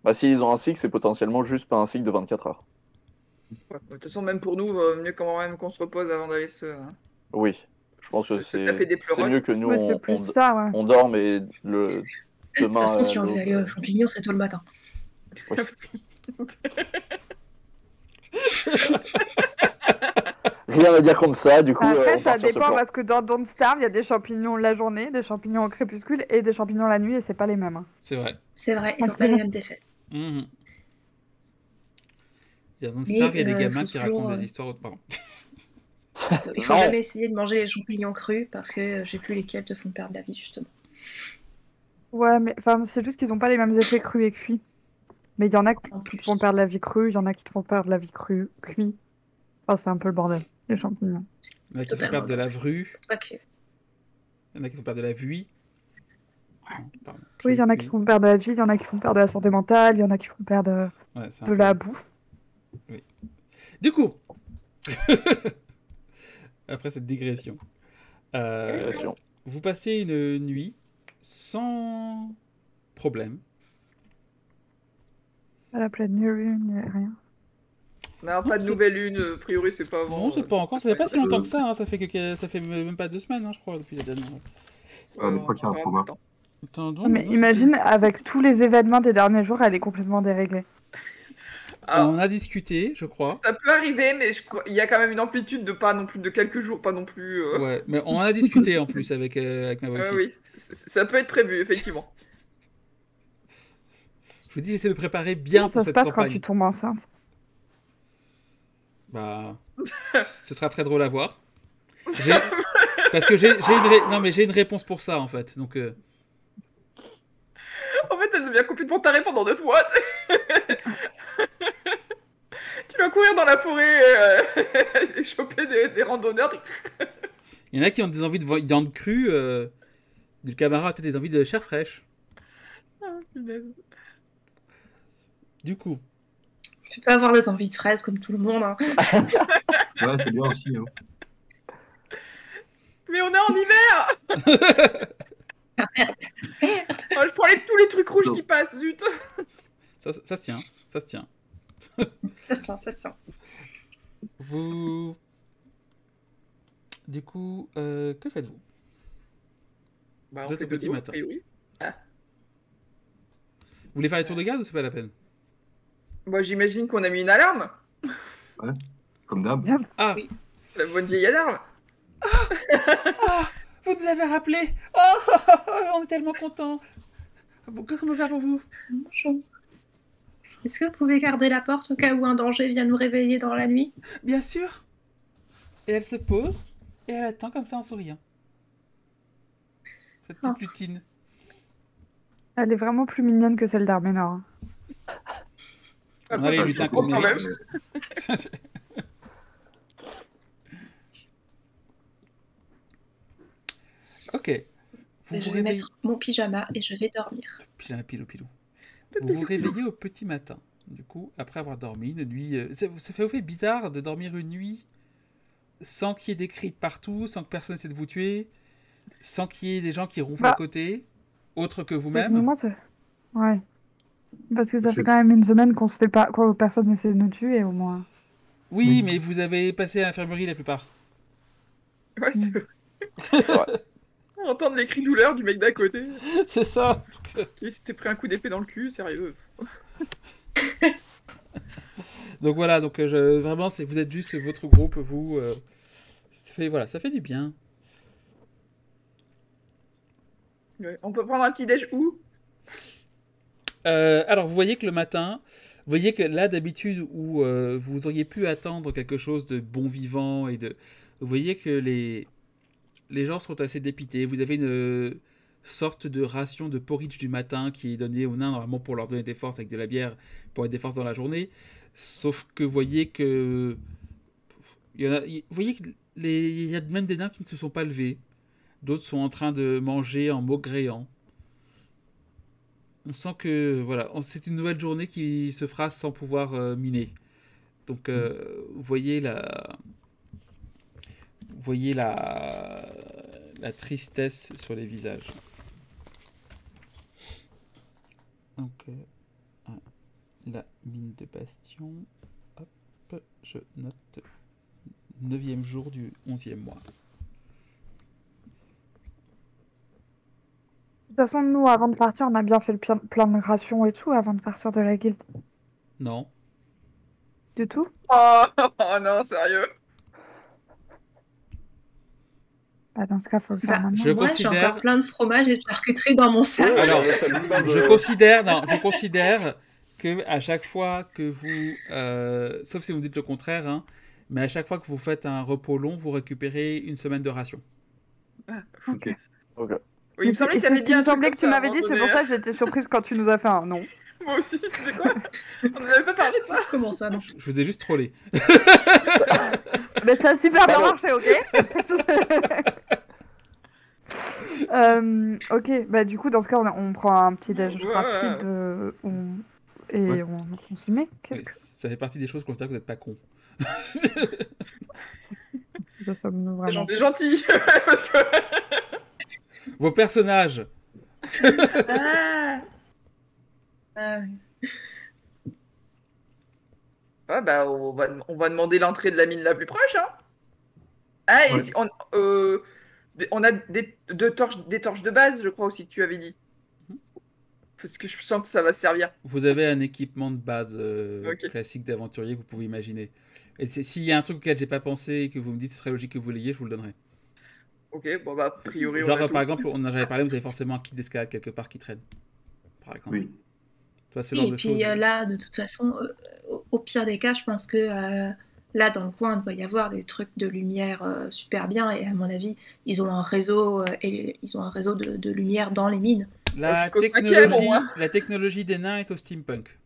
Bah, s'ils ont un cycle, c'est potentiellement juste pas un cycle de 24 heures. Ouais. De toute façon, même pour nous, mieux quand même qu'on se repose avant d'aller Oui, je pense que se taper des c'est pleurotes. mieux que nous, Ouais, c'est on, plus ça, ouais. on dorme et le De demain. toute façon, si on l'aube, veut aller aux champignons, c'est tôt le matin. oui. Rien à dire contre ça, du coup. Après, on ça part sur ce dépend plan. parce que dans Don't Starve, il y a des champignons la journée, des champignons au crépuscule et des champignons la nuit et c'est pas les mêmes. C'est vrai. C'est vrai, ils ont pas les mêmes effets. Mhm. Il y a dans Mais, Star, il y a des gamins faut qui toujours, racontent des histoires. Pardon. Il faut Non. jamais essayer de manger les champignons crus parce que je sais plus lesquels te font perdre la vie justement. Ouais, mais enfin, c'est juste qu'ils ont pas les mêmes effets crus et cuits. Mais il y en a qui En te plus. font perdre la vie crue, il y en a qui te font perdre la vie crue, cuit. Enfin, c'est un peu le bordel, les champignons. Il y en a qui font Totalement perdre de la vrue. C'est pour ça que Il y en a qui font perdre de la vuie. Non, pardon. Oui, il y en a qui Cuit. font perdre la vie, il y en a qui font perdre de la santé mentale, il y en a qui font perdre Ouais, c'est un de peu- la boue. Du coup, après cette digression, Question. vous passez une nuit sans problème. À la pleine lune, rien. Non, pas de c'est- nouvelle lune, a priori, c'est pas avant. Non, c'est pas encore. Ça fait pas si longtemps que ça. Hein. Ça fait même pas 2 semaines, hein, je crois, depuis la dernière. je crois qu'il y a un problème. Attends, donc, Mais non, imagine, avec tous les événements des derniers jours, elle est complètement déréglée. Alors, on a discuté, je crois. ça peut arriver, mais il y a quand même une amplitude de pas non plus de quelques jours, pas non plus. Ouais, mais on en a discuté en plus avec ma voix aussi. Oui, ça peut être prévu, effectivement. Je vous dis, j'essaie de préparer bien Comment pour ça se cette passe campagne. quand tu tombes enceinte? Bah, ce sera très drôle à voir. Parce que non, mais j'ai une réponse pour ça en fait. Donc, En fait, elle devient complètement tarée pendant 9 mois. Tu vas courir dans la forêt et choper des randonneurs. il y en a qui ont des envies de viande crue. Du camarade a peut-être des envies de chair fraîche. Ah, punaise. Du coup, tu peux avoir des envies de fraises comme tout le monde. Hein. Ouais, c'est bien aussi. Hein. Mais on est en hiver. Oh, je prends tous les trucs rouges qui passent, zut. ça se tient. Ça se tient. Ça se tient, ça se tient. Vous. Du coup, que faites-vous? Bah, Vous êtes au petit matin. Oui. Vous voulez faire les tours de garde ou c'est pas la peine? Moi, j'imagine qu'on a mis une alarme. Comme d'hab. Ah, Oui. La bonne vieille alarme. vous nous avez rappelé. Oh, on est tellement contents. Comment faire pour vous? Bonjour. Est-ce que vous pouvez garder la porte au cas où un danger vient nous réveiller dans la nuit? Bien sûr. Et elle se pose et elle attend comme ça en souriant. Cette petite lutine. Elle est vraiment plus mignonne que celle d'Arménor. hein. On a les lutins qu'on Quand mérite. même. Ok. Vous Je vous vais réveillez. mettre mon pyjama et je vais dormir. Pyjama pilou pilou. Vous vous réveillez au petit matin, du coup, après avoir dormi une nuit. Ça fait bizarre de dormir une nuit sans qu'il y ait des cris de partout, sans que personne essaie de vous tuer, sans qu'il y ait des gens qui ronflent à côté, autre que vous-même. Moi, ouais. Parce que ça C'est- fait quand même une semaine qu'on se fait pas, quoi, personne n'essaie de nous tuer au moins. Oui, mais vous avez passé à l'infirmerie la plupart. Ouais, c'est vrai. Ouais. Entendre les cris de douleur du mec d'à côté C'est ça. qui s'était pris un coup d'épée dans le cul, sérieux. Donc voilà, donc vraiment, vous êtes juste votre groupe, vous. Ça fait du bien. Ouais. On peut prendre un petit déj où? Alors, vous voyez que le matin, vous voyez que là, d'habitude, où vous auriez pu attendre quelque chose de bon vivant vous voyez que les gens sont assez dépités. Vous avez une sorte de ration de porridge du matin qui est donnée aux nains normalement pour leur donner des forces avec de la bière pour avoir des forces dans la journée. Sauf que vous voyez que vous voyez que il y a même des nains qui ne se sont pas levés. D'autres sont en train de manger en maugréant. On sent que voilà, c'est une nouvelle journée qui se fera sans pouvoir miner. Donc vous voyez la tristesse sur les visages. Donc la mine de Bastion. Hop, je note 9e jour du 11e mois. De toute façon, nous, avant de partir, on a bien fait le plan de rations et tout avant de partir de la guilde. Non. Du tout? Oh non, sérieux. Dans ce cas, faut le faire maintenant. Je Moi, j'ai considère- encore plein de fromage et de charcuterie dans mon sac. Alors, Ouais, ça me donne, je considère que à chaque fois que vous, sauf si vous me dites le contraire, hein, mais à chaque fois que vous faites un repos long, vous récupérez une semaine de ration. Ok. Ok. Oui, il me semblait que c'est t'avais ce dit qui un me truc semblait comme que tu ça à un m'avais dit, moment c'est pour donné. ça que j'étais surprise quand tu nous as fait un non. Moi aussi, tu sais quoi? On n'avait pas parlé de ça. Comment ça, non? Je vous ai juste trollé. Mais ça a super bien marché, ok? Ok, bah du coup, dans ce cas, on prend un petit déj Ouais. rapide et Ouais. on s'y met. Qu'est-ce Mais que ça fait partie des choses qu'on considère que vous n'êtes pas con. nous sommes-nous vraiment? C'est gentil. Parce que... Vos personnages. Ah. Ouais, bah, on va demander l'entrée de la mine la plus proche, hein. Ah, et Ouais. on a des torches de base, je crois aussi que tu avais dit. Parce que je sens que ça va servir. Vous avez un équipement de base Ok. classique d'aventurier que vous pouvez imaginer. Et s'il y a un truc auquel j'ai pas pensé et que vous me dites que ce serait logique que vous l'ayez, je vous le donnerai. Ok, bon bah, a priori, on Genre, a par tout. exemple, on en avait parlé, vous avez forcément un kit d'escalade quelque part qui traîne. Par exemple. Oui. Toi, ce Oui, genre et de puis choses. là, de toute façon, au pire des cas, je pense que là, dans le coin, il doit y avoir des trucs de lumière super bien. Et à mon avis, ils ont un réseau, de lumière dans les mines. La jusqu'au 5e, au technologie, moins. la technologie des nains est au steampunk.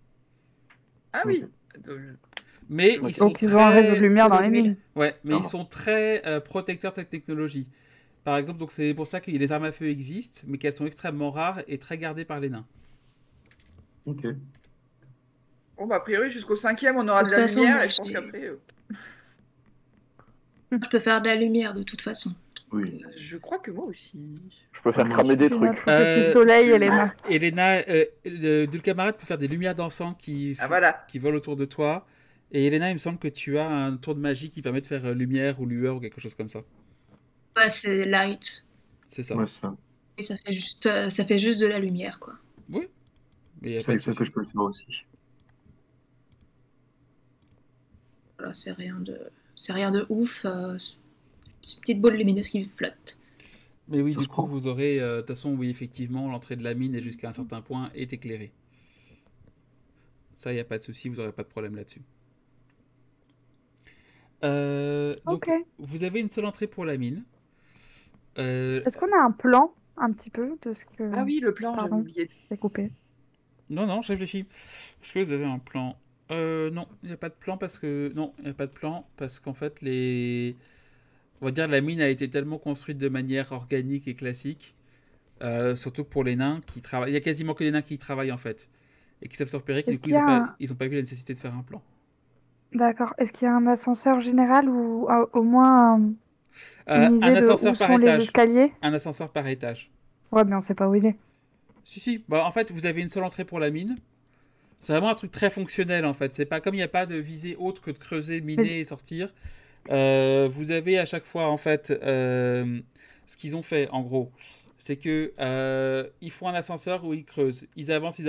Ah oui. Mais Ok. ils sont Donc ils ont un réseau de très... lumière dans les mines. Ouais, mais ils Ah. sont très protecteurs de cette technologie. Par exemple, donc c'est pour ça que les armes à feu existent, mais qu'elles sont extrêmement rares et très gardées par les nains. Ok. Bon, bah, a priori, jusqu'au 5e, on aura De de la toute façon, lumière. moi, Et je pense j'ai- qu'après, Je peux faire de la lumière de toute façon. Oui. je crois que moi aussi. Je peux faire Moi, cramer des C'est trucs. notre petit soleil, Elena. Elena, deux camarades peut faire des lumières d'encens Ah, voilà. qui volent autour de toi. Et Elena, il me semble que tu as un tour de magie qui permet de faire lumière ou lueur ou quelque chose comme ça. Ouais, c'est light. C'est ça. Ouais, ça. Et ça fait juste de la lumière, quoi. Oui. Mais y a C'est pas de avec ça souci. que je peux le faire aussi. Voilà, c'est rien de ouf. C'est une petite boule lumineuse qui flotte. Mais oui, Ça du se coup, prend. vous aurez... de toute façon, oui, effectivement, l'entrée de la mine est jusqu'à un certain point est éclairée. Ça, il n'y a pas de souci, vous n'aurez pas de problème là-dessus. Donc, Ok. vous avez une seule entrée pour la mine. Est-ce qu'on a un plan un petit peu de ce que Ah oui, le plan, j'avais Pardon. oublié. j'ai coupé? Non, je réfléchis. Est-ce que vous avez un plan? Non, il n'y a pas de plan parce que... Non, il n'y a pas de plan parce qu'en fait, on va dire la mine a été tellement construite de manière organique et classique, surtout que pour les nains qui travaillent... Il y a quasiment que les nains qui y travaillent en fait. et qui savent se repérer, qui du Est-ce coup qu'il y a ils ont pas vu la nécessité de faire un plan. D'accord. Est-ce qu'il y a un ascenseur général ou au moins une Un idée de où ascenseur par sont les étage. escaliers? Un ascenseur par étage. Ouais, mais on sait pas où il est. Si. Bah, en fait, vous avez une seule entrée pour la mine. C'est vraiment un truc très fonctionnel, en fait. C'est pas comme il n'y a pas de visée autre que de creuser, miner et sortir. Vous avez à chaque fois, en fait, ce qu'ils ont fait, en gros, c'est que ils font un ascenseur où ils creusent. Ils avancent.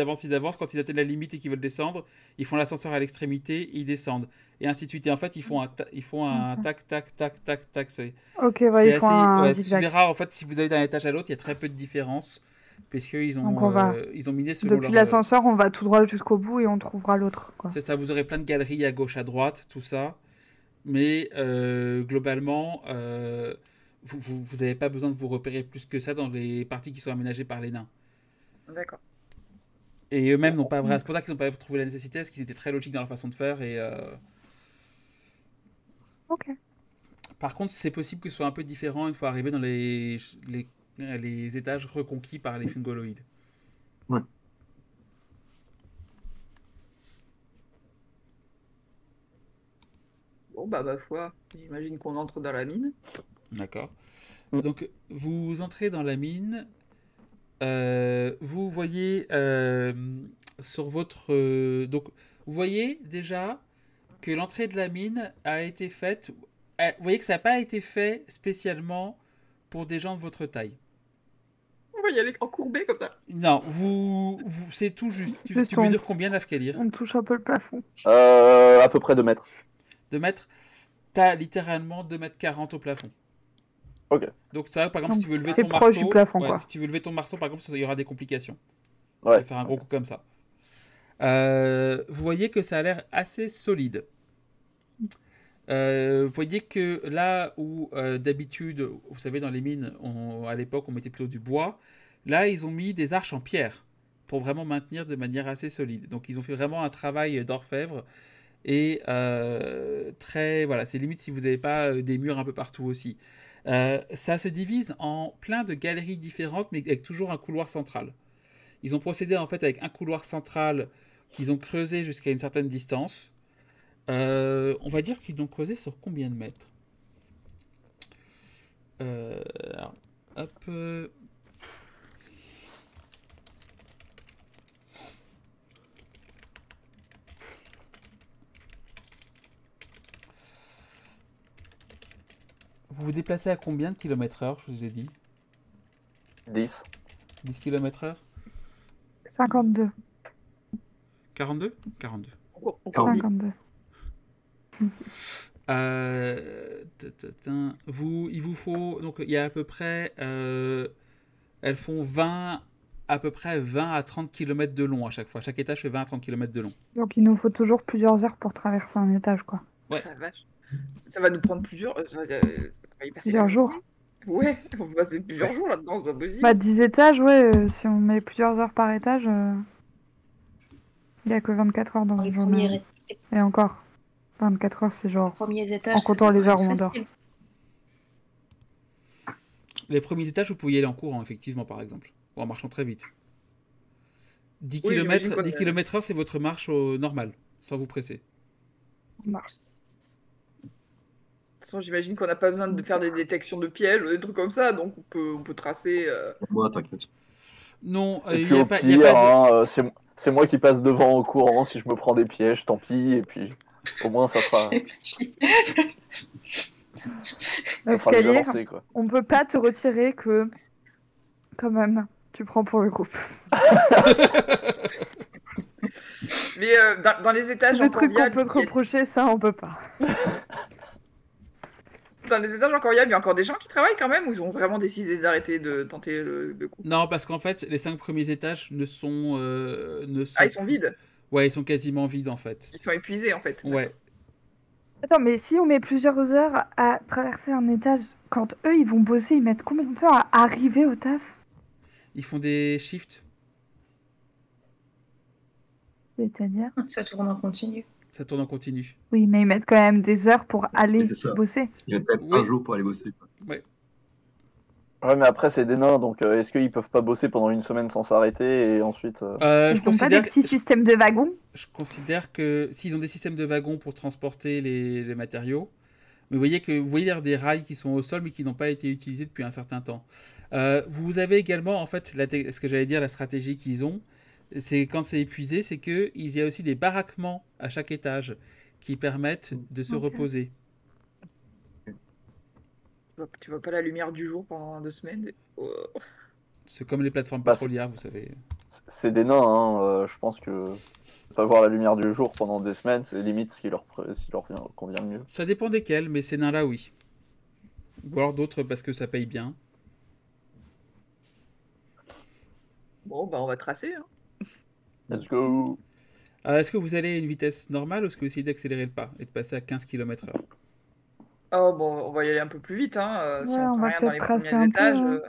Quand ils atteignent la limite et qu'ils veulent descendre, ils font l'ascenseur à l'extrémité, ils descendent. Et ainsi de suite. Et en fait, ils font un Ok. tac, tac, tac, tac, tac. Ok, ouais, C'est ils font assez. un Ouais, tu zigzag. verras, en fait, si vous allez d'un étage à l'autre, il y a très peu de différence. Puisqu'ils Donc on va ils ont miné selon depuis leur. l'ascenseur, on va tout droit jusqu'au bout et on trouvera l'autre, quoi. C'est ça, vous aurez plein de galeries à gauche, à droite, tout ça. Mais globalement, vous n'avez pas besoin de vous repérer plus que ça dans les parties qui sont aménagées par les nains. D'accord. Et eux-mêmes n'ont pas Mm. c'est pour ça qu'ils n'ont pas trouvé la nécessité, parce qu'ils étaient très logiques dans leur façon de faire. Et Ok. par contre, c'est possible que ce soit un peu différent une fois arrivé dans les étages reconquis par les fungoloïdes. Ouais. Bon, bah, ma foi, j'imagine qu'on entre dans la mine. D'accord. Mm. Donc, vous entrez dans la mine. Vous voyez sur votre. Donc, vous voyez déjà que l'entrée de la mine a été faite. Vous voyez que ça n'a pas été fait spécialement pour des gens de votre taille. On va y aller en courbé comme ça. Non, c'est tout juste. Tu Juste mesures combien, Nafkalir? on touche un peu le plafond. À peu près 2 mètres. 2 mètres. T'as littéralement 2,40 m au plafond. Ok. Donc, toi, par exemple, Donc, si tu veux lever t'es ton proche marteau. du plafond, Ouais, quoi. si tu veux lever ton marteau, par exemple, il y aura des complications. Tu Ouais. vas faire un gros coup comme ça. Vous voyez que ça a l'air assez solide. Vous voyez que là où d'habitude, vous savez, dans les mines, à l'époque, on mettait plutôt du bois. Là, ils ont mis des arches en pierre pour vraiment maintenir de manière assez solide. Donc, ils ont fait vraiment un travail d'orfèvre. Et très, voilà, c'est limite si vous n'avez pas des murs un peu partout aussi. Ça se divise en plein de galeries différentes, mais avec toujours un couloir central. Ils ont procédé en fait avec un couloir central qu'ils ont creusé jusqu'à une certaine distance. On va dire qu'ils l'ont creusé sur combien de mètres? Alors, hop. Vous vous déplacez à combien de km/h, je vous ai dit? 10. 10 km/h? 52. 42? 42. On Ah oui. 52. Il vous faut. Donc, il y a à peu près. Elles font 20. À peu près 20 à 30 km de long à chaque fois. Chaque étage fait 20 à 30 km de long. Donc il nous faut toujours plusieurs heures pour traverser un étage, quoi. Ouais. La vache. Ça va nous prendre plusieurs. Ça va y passer Plusieurs la jours. journée. Ouais, on va passer plusieurs jours là-dedans, c'est pas possible. Bah 10 étages, ouais, si on met plusieurs heures par étage, il n'y a que 24 heures dans Les une journée. premiers, Et encore, 24 heures, c'est genre... premiers étages, En ça comptant les devrait heures être où on dort. facile. Les premiers étages, vous pouvez y aller en courant, effectivement, par exemple. Ou en marchant très vite. 10 Oui, j'imagine km, qu'on 10 est- km/h, c'est votre marche normale, sans vous presser. On marche. De toute façon, j'imagine qu'on n'a pas besoin de faire des détections de pièges ou des trucs comme ça, donc on peut tracer. Moi, t'inquiète. Non, Et il puis n'y a au pas, pire, y a pas de... c'est moi qui passe devant au courant si je me prends des pièges, tant pis. Et puis au moins ça fera déjà Escalier, lancé, quoi. on peut pas te retirer que, quand même, tu prends pour le groupe. Mais dans les étages Le encore truc qu'on viables, peut te il y a- reprocher, ça, on peut pas. dans les étages encore viables, il y a encore des gens qui travaillent quand même ou ils ont vraiment décidé d'arrêter de tenter le coup? Non, parce qu'en fait, les 5 premiers étages ne sont... Ah, ils sont vides. Ouais, ils sont quasiment vides, en fait. Ils sont épuisés en fait. Ouais. Attends, mais si on met plusieurs heures à traverser un étage, quand eux, ils vont bosser, ils mettent combien de temps à arriver au taf? Ils font des shifts. C'est-à-dire? Ça tourne en continu. Ça tourne en continu. Oui, mais ils mettent quand même des heures pour aller Oui, c'est ça. bosser. Il y a quand même Oui. un jour pour aller bosser, quoi. Ouais. Ouais, mais après, c'est des nains, donc est-ce qu'ils peuvent pas bosser pendant une semaine sans s'arrêter et ensuite. Je Ils n'ont pas des considère, petits systèmes de wagons? je considère que s'ils ont des systèmes de wagons pour transporter les matériaux, mais vous voyez des rails qui sont au sol mais qui n'ont pas été utilisés depuis un certain temps. Vous avez également, en fait, ce que j'allais dire, la stratégie qu'ils ont, c'est quand c'est épuisé, c'est qu'il y a aussi des baraquements à chaque étage qui permettent de se Ok. reposer. Tu vois pas la lumière du jour pendant 2 semaines. Oh. C'est comme les plateformes Bah, pétrolières, vous savez. c'est des nains, hein. Je pense que pas voir la lumière du jour pendant des semaines, c'est limite ce qui leur convient le mieux. Ça dépend desquels, mais ces nains-là, oui. Ou alors d'autres parce que ça paye bien. Bon, bah on va tracer. Hein. Let's go! Est-ce que vous allez à une vitesse normale ou est-ce que vous essayez d'accélérer le pas et de passer à 15 km/h? Oh, bon, on va y aller un peu plus vite. Hein. Si Ouais, on on prend va rien dans peut-être les tracer premiers un peu, étages. hein.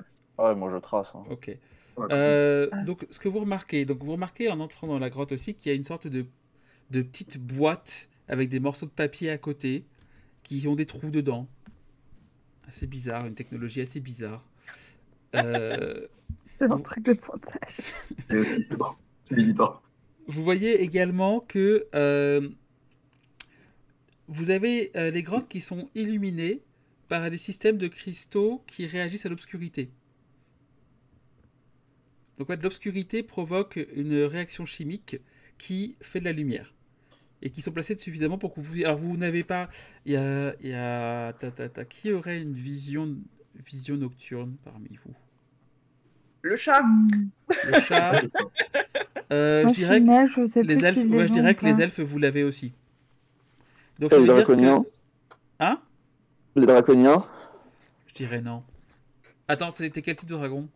Ouais, moi je trace. Hein. Ok. Ouais, Donc, ce que vous remarquez en entrant dans la grotte aussi qu'il y a une sorte de petite boîte avec des morceaux de papier à côté qui ont des trous dedans. Assez bizarre, une technologie assez bizarre. C'est leur truc de pointage. Et aussi, c'est bon. Tu lui dis pas. Vous voyez également que vous avez les grottes qui sont illuminées par des systèmes de cristaux qui réagissent à l'obscurité. Donc l'obscurité provoque une réaction chimique qui fait de la lumière. Et qui sont placés suffisamment pour que vous... Alors vous n'avez pas... Il y a qui aurait une vision nocturne parmi vous? Le chat. Le chat. Moi, Je dirais que je sais plus les elfes, si moi, je gens dirais ou que les pas. elfes, vous l'avez aussi. Donc Et ça les veut dire draconiens? que... Hein? Les draconiens? Je dirais non. Attends, c'était quel type de dragon?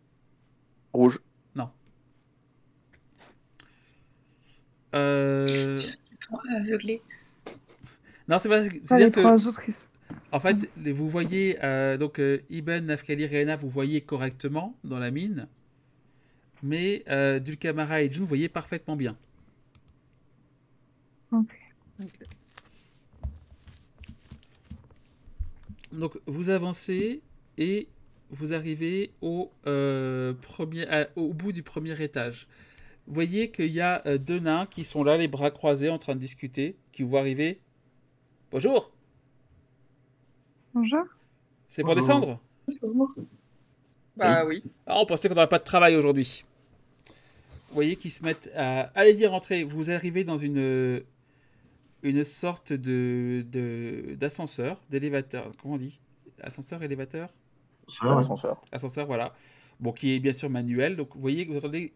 Rouge. Non. Je suis trop aveuglée. Non, c'est pas... Ah, C'est-à-dire les que... trois autres, En fait, vous voyez... donc, Ibn, Nafkali, Rhéna, vous voyez correctement dans la mine. Mais Dulcamara et June, vous voyez parfaitement bien. Ok. Donc vous avancez et vous arrivez au bout du premier étage. Vous voyez qu'il y a deux nains qui sont là, les bras croisés, en train de discuter, qui vous voient arriver. Bonjour, Bonjour. c'est pour Bonjour. descendre? Bah oui. Ah, on pensait qu'on n'aurait pas de travail aujourd'hui. Vous voyez qu'ils se mettent à... Allez-y, rentrez. Vous arrivez dans une sorte d'ascenseur, d'élévateur. Comment on dit? Ascenseur, élévateur? Ascenseur. Ascenseur, voilà. Bon, qui est bien sûr manuel. Donc vous voyez que vous entendez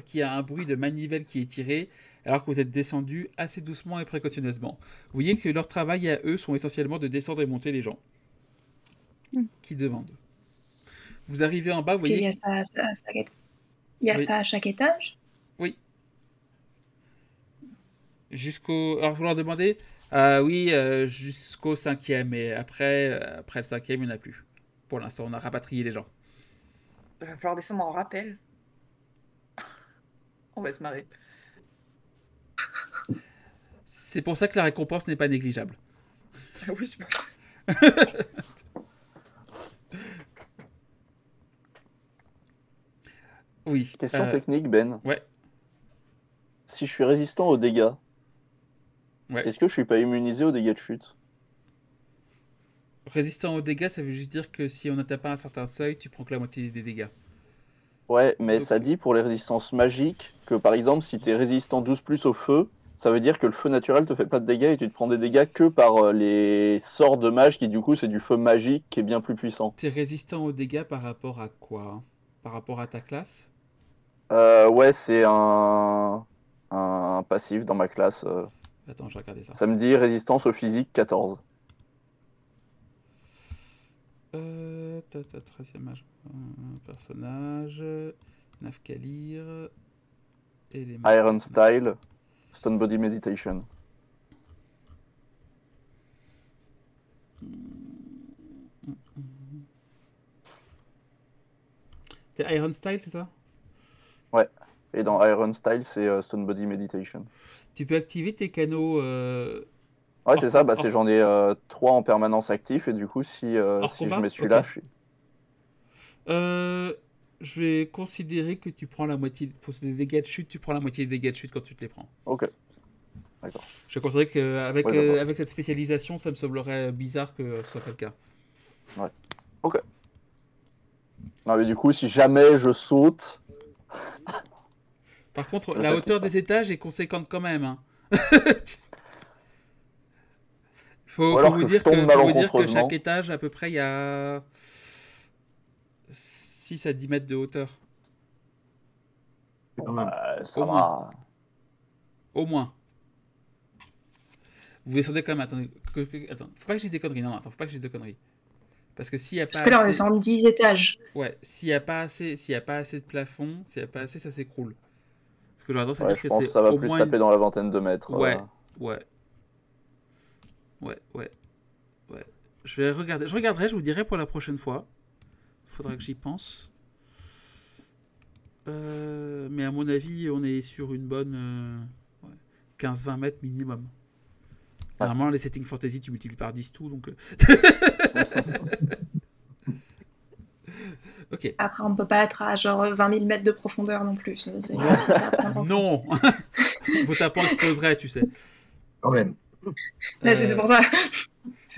qu'il y a un bruit de manivelle qui est tiré, alors que vous êtes descendu assez doucement et précautionneusement. Vous voyez que leur travail à eux sont essentiellement de descendre et monter les gens qui demandent. Vous arrivez en bas, vous Est-ce qu'il voyez... y a il y a Oui. ça à chaque étage? Oui. Alors vous leur demandez oui, jusqu'au 5e, et après le 5e, il n'y en a plus. Pour l'instant, on a rapatrié les gens. Il va falloir descendre en rappel. On va se marrer. C'est pour ça que la récompense n'est pas négligeable. Oui, c'est pas... Oui. Question technique, Ben. Ouais. Si je suis résistant aux dégâts, Ouais. est-ce que je suis pas immunisé aux dégâts de chute? Résistant aux dégâts, ça veut juste dire que si on n'atteint pas un certain seuil, tu prends que la moitié des dégâts. Ouais, mais Donc- ça dit pour les résistances magiques que par exemple, si t'es résistant 12+ au feu, ça veut dire que le feu naturel te fait pas de dégâts et tu te prends des dégâts que par les sorts de mage qui du coup c'est du feu magique qui est bien plus puissant. T'es résistant aux dégâts par rapport à quoi? Par rapport à ta classe? Ouais, c'est un passif dans ma classe. Attends, je vais regarder ça. Ça me dit résistance au physique 14. 13e âge. Personnage. Nafkalir. Élément. Iron Style, Stone Body Meditation. T'es Iron Style, c'est ça? Et dans Iron Style, c'est Stone Body Meditation. Tu peux activer tes canaux. Ouais, c'est ça, bah, Hors- j'en ai 3 en permanence actifs et du coup, si je combat, mets celui-là, ok. je suis. Je vais considérer que tu prends la moitié. Pour des dégâts de chute, tu prends la moitié des dégâts de chute quand tu te les prends. Ok. D'accord. Je considère qu'avec Ouais, d'accord. avec cette spécialisation, ça me semblerait bizarre que ce soit pas le cas. Ok. Non, mais du coup, si jamais je saute. Par contre, Je la sais hauteur pas. des étages est conséquente quand même. Hein. Ou faut alors vous que je dire tombe que malencontreusement. chaque étage, à peu près, il y a 6 à 10 mètres de hauteur. C'est quand même. Ça Au va. moins. Au moins. Vous descendez quand même. Attendez. Attends, faut pas que je dise des conneries. Non, attends, faut pas que je dise de conneries. Parce que s'il y a pas Parce que là, on assez... descend 10 étages. Ouais, s'il y a pas assez de plafond, s'il y a pas assez, ça s'écroule. Parce que j'aurais tendance à Ouais, dire je que pense c'est que ça va au plus moins taper dans la vingtaine de mètres. Ouais. Je vais regarder. Je regarderai, je vous dirai pour la prochaine fois. Faudra que j'y pense. Mais à mon avis, on est sur une bonne 15-20 mètres minimum. Ouais. Normalement, les settings fantasy, tu multiplies par 10 tout, donc... Ok. Après, on peut pas être à genre 20 000 mètres de profondeur non plus. C'est aussi ça à prendre en compte. Non. Vos tapants exploseraient, tu sais. Quand même. Ouais, c'est pour ça.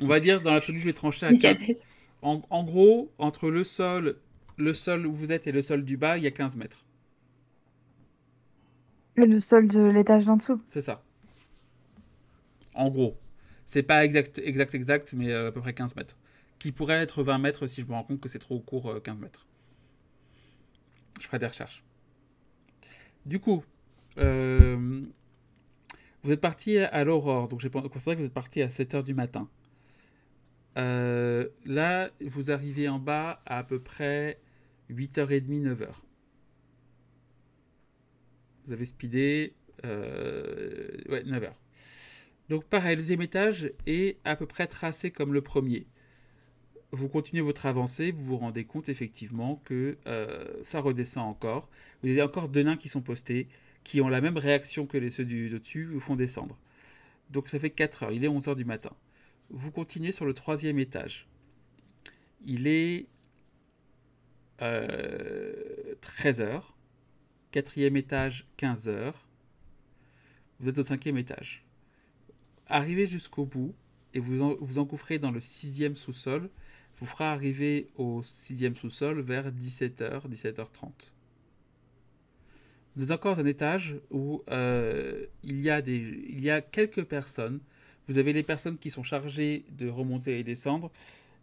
On va dire, dans l'absolu, je vais trancher à Nickel. 4. En gros, entre le sol où vous êtes et le sol du bas, il y a 15 mètres. Et le sol de l'étage d'en dessous. C'est ça. En gros. C'est pas exact, mais à peu près 15 mètres. Qui pourrait être 20 mètres si je me rends compte que c'est trop court, 15 mètres. Je ferai des recherches. Du coup, vous êtes parti à l'aurore, donc j'ai considéré que vous êtes parti à 7h du matin. Là, vous arrivez en bas à peu près 8h30, 9h. Vous avez speedé 9h. Donc pareil, le deuxième étage est à peu près tracé comme le premier. Vous continuez votre avancée, vous vous rendez compte effectivement que ça redescend encore. Vous avez encore 2 nains qui sont postés, qui ont la même réaction que ceux du dessus, vous font descendre. Donc ça fait 4 heures, il est 11h du matin. Vous continuez sur le 3e étage. Il est 13h. 4e étage, 15h. Vous êtes au 5e étage. Arrivez jusqu'au bout et vous engouffrez dans le 6e sous-sol. Vous fera arriver au 6e sous-sol vers 17h, 17h30. Vous êtes encore dans un étage où il y a quelques personnes. Vous avez les personnes qui sont chargées de remonter et descendre.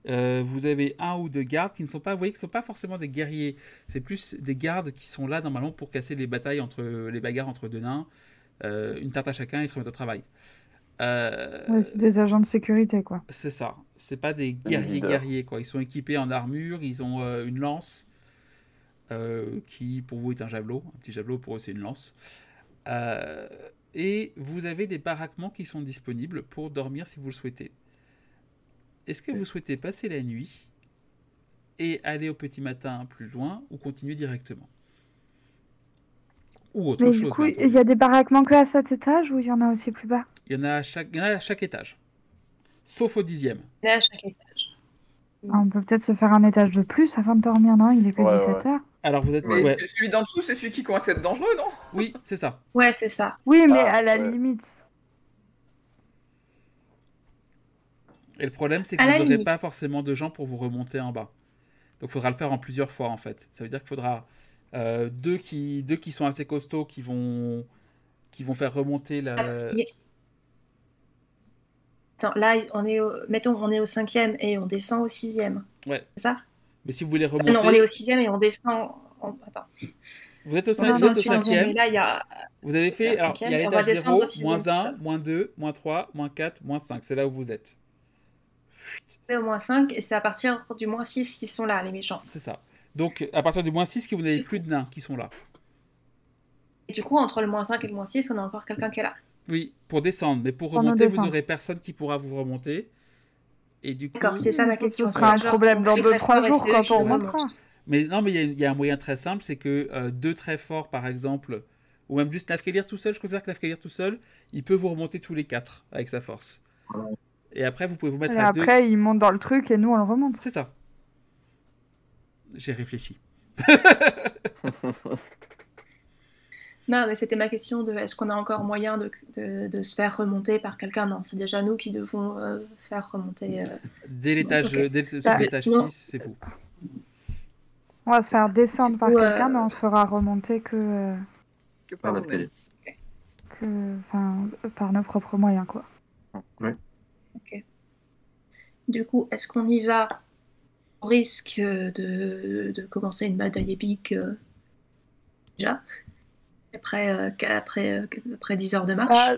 Vous avez 1 ou 2 gardes qui ne sont pas, vous voyez, qui sont pas forcément des guerriers. C'est plus des gardes qui sont là normalement pour casser les bagarres entre 2 nains. Une tarte à chacun, ils se remettent au travail. Ouais, c'est des agents de sécurité, quoi. C'est ça. C'est pas des guerriers, quoi. Ils sont équipés en armure, ils ont une lance qui pour vous est un javelot. Un petit javelot, pour eux c'est une lance. Et vous avez des baraquements qui sont disponibles pour dormir si vous le souhaitez. Est-ce que vous souhaitez passer la nuit et aller au petit matin plus loin ou continuer directement? Ou autre Mais chose. du coup, il y a des baraquements que à cet étage ou il y en a aussi plus bas? Il y en a à chaque étage. Sauf au 10e. Là, à chaque étage. On peut peut-être se faire un étage de plus avant de dormir, non? Il est que 17h. Alors vous êtes... Mais ouais. celui d'en dessous, c'est celui qui commence à être dangereux, non? Oui, c'est ça. Ouais, c'est ça. Oui, mais à la limite. Et le problème, c'est que vous n'aurez pas forcément de gens pour vous remonter en bas. Donc il faudra le faire en plusieurs fois, en fait. Ça veut dire qu'il faudra deux qui sont assez costauds qui vont faire remonter la... Attends, là, mettons, on est au 5e et on descend au 6e. Ouais. C'est ça? Mais si vous voulez remonter... non, on est au 6e et on descend... Attends. Vous êtes au 5e. Mais là, il y a... Vous avez fait... Alors, il y a l'étage 0, moins 1, moins 2, moins 3, moins 4, moins 5. C'est là où vous êtes. On est au moins 5 et c'est à partir du moins 6 qui sont là, les méchants. C'est ça. Donc, à partir du moins 6, que vous n'avez plus de nains qui sont là. Et du coup, entre le moins 5 et le moins 6, on a encore quelqu'un qui est là. Oui, pour descendre. Mais pour remonter, vous n'aurez personne qui pourra vous remonter. Et du coup... D'accord, c'est ça ma question. Ce sera un problème dans 2-3 jours quand on remontera. Mais non, mais il y a un moyen très simple, c'est que 2 très forts, par exemple, ou même juste Nafkelir tout seul, je considère que Nafkelir tout seul, il peut vous remonter tous les 4 avec sa force. Et après, vous pouvez vous mettre à 2. Et après, il monte dans le truc et nous, on le remonte. C'est ça. J'ai réfléchi. Non, mais c'était ma question de est-ce qu'on a encore moyen de se faire remonter par quelqu'un? Non, c'est déjà nous qui devons faire remonter. Dès l'étage ok. sur l'étage Sinon- 6, c'est vous. On va se faire descendre par Du coup, quelqu'un, mais on se fera remonter Que par Un nous-mêmes. escalier. par nos propres moyens, quoi. Ok. Du coup, est-ce qu'on y va au risque de commencer une bataille épique déjà après 10 heures de marche? Ah,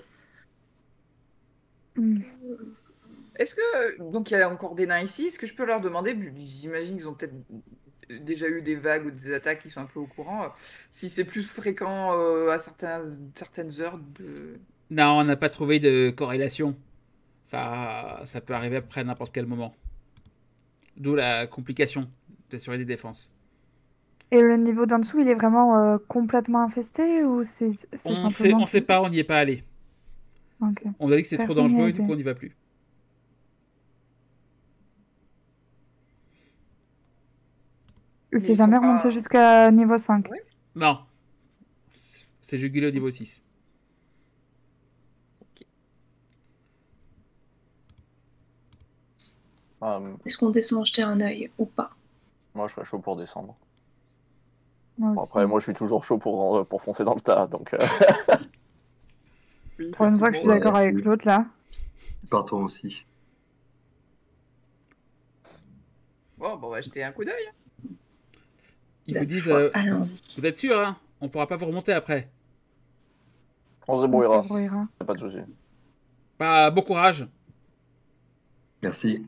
Est-ce que. Donc il y a encore des nains ici, est-ce que je peux leur demander, j'imagine qu'ils ont peut-être déjà eu des vagues ou des attaques qui sont un peu au courant, si c'est plus fréquent à certaines heures de. Non, on n'a pas trouvé de corrélation. Ça peut arriver après à n'importe quel moment. D'où la complication d'assurer des défenses. Et le niveau d'en dessous, il est vraiment complètement infesté ou c'est On simplement... sait pas, on n'y est pas allé. Ok. On a dit que c'était trop Personne n'y a dangereux et du été. coup on n'y va plus. Et Mais c'est ils jamais sont pas- remonté jusqu'à niveau 5. Ouais. Non. C'est jugulé au niveau 6. Est-ce qu'on descend jeter un œil ou pas? Moi, je serais chaud pour descendre. Moi Bon, aussi. après, moi, je suis toujours chaud pour foncer dans le tas, donc... Oui, Pour une fois que je suis Ouais, d'accord avec oui. l'autre, là. Partons aussi. Bon, on va jeter un coup d'œil. Ils vous disent Allons-y. vous êtes sûr, hein? On pourra pas vous remonter après. On se On se débrouillera, débrouillera. y a pas de souci. Bah, bon courage. Merci.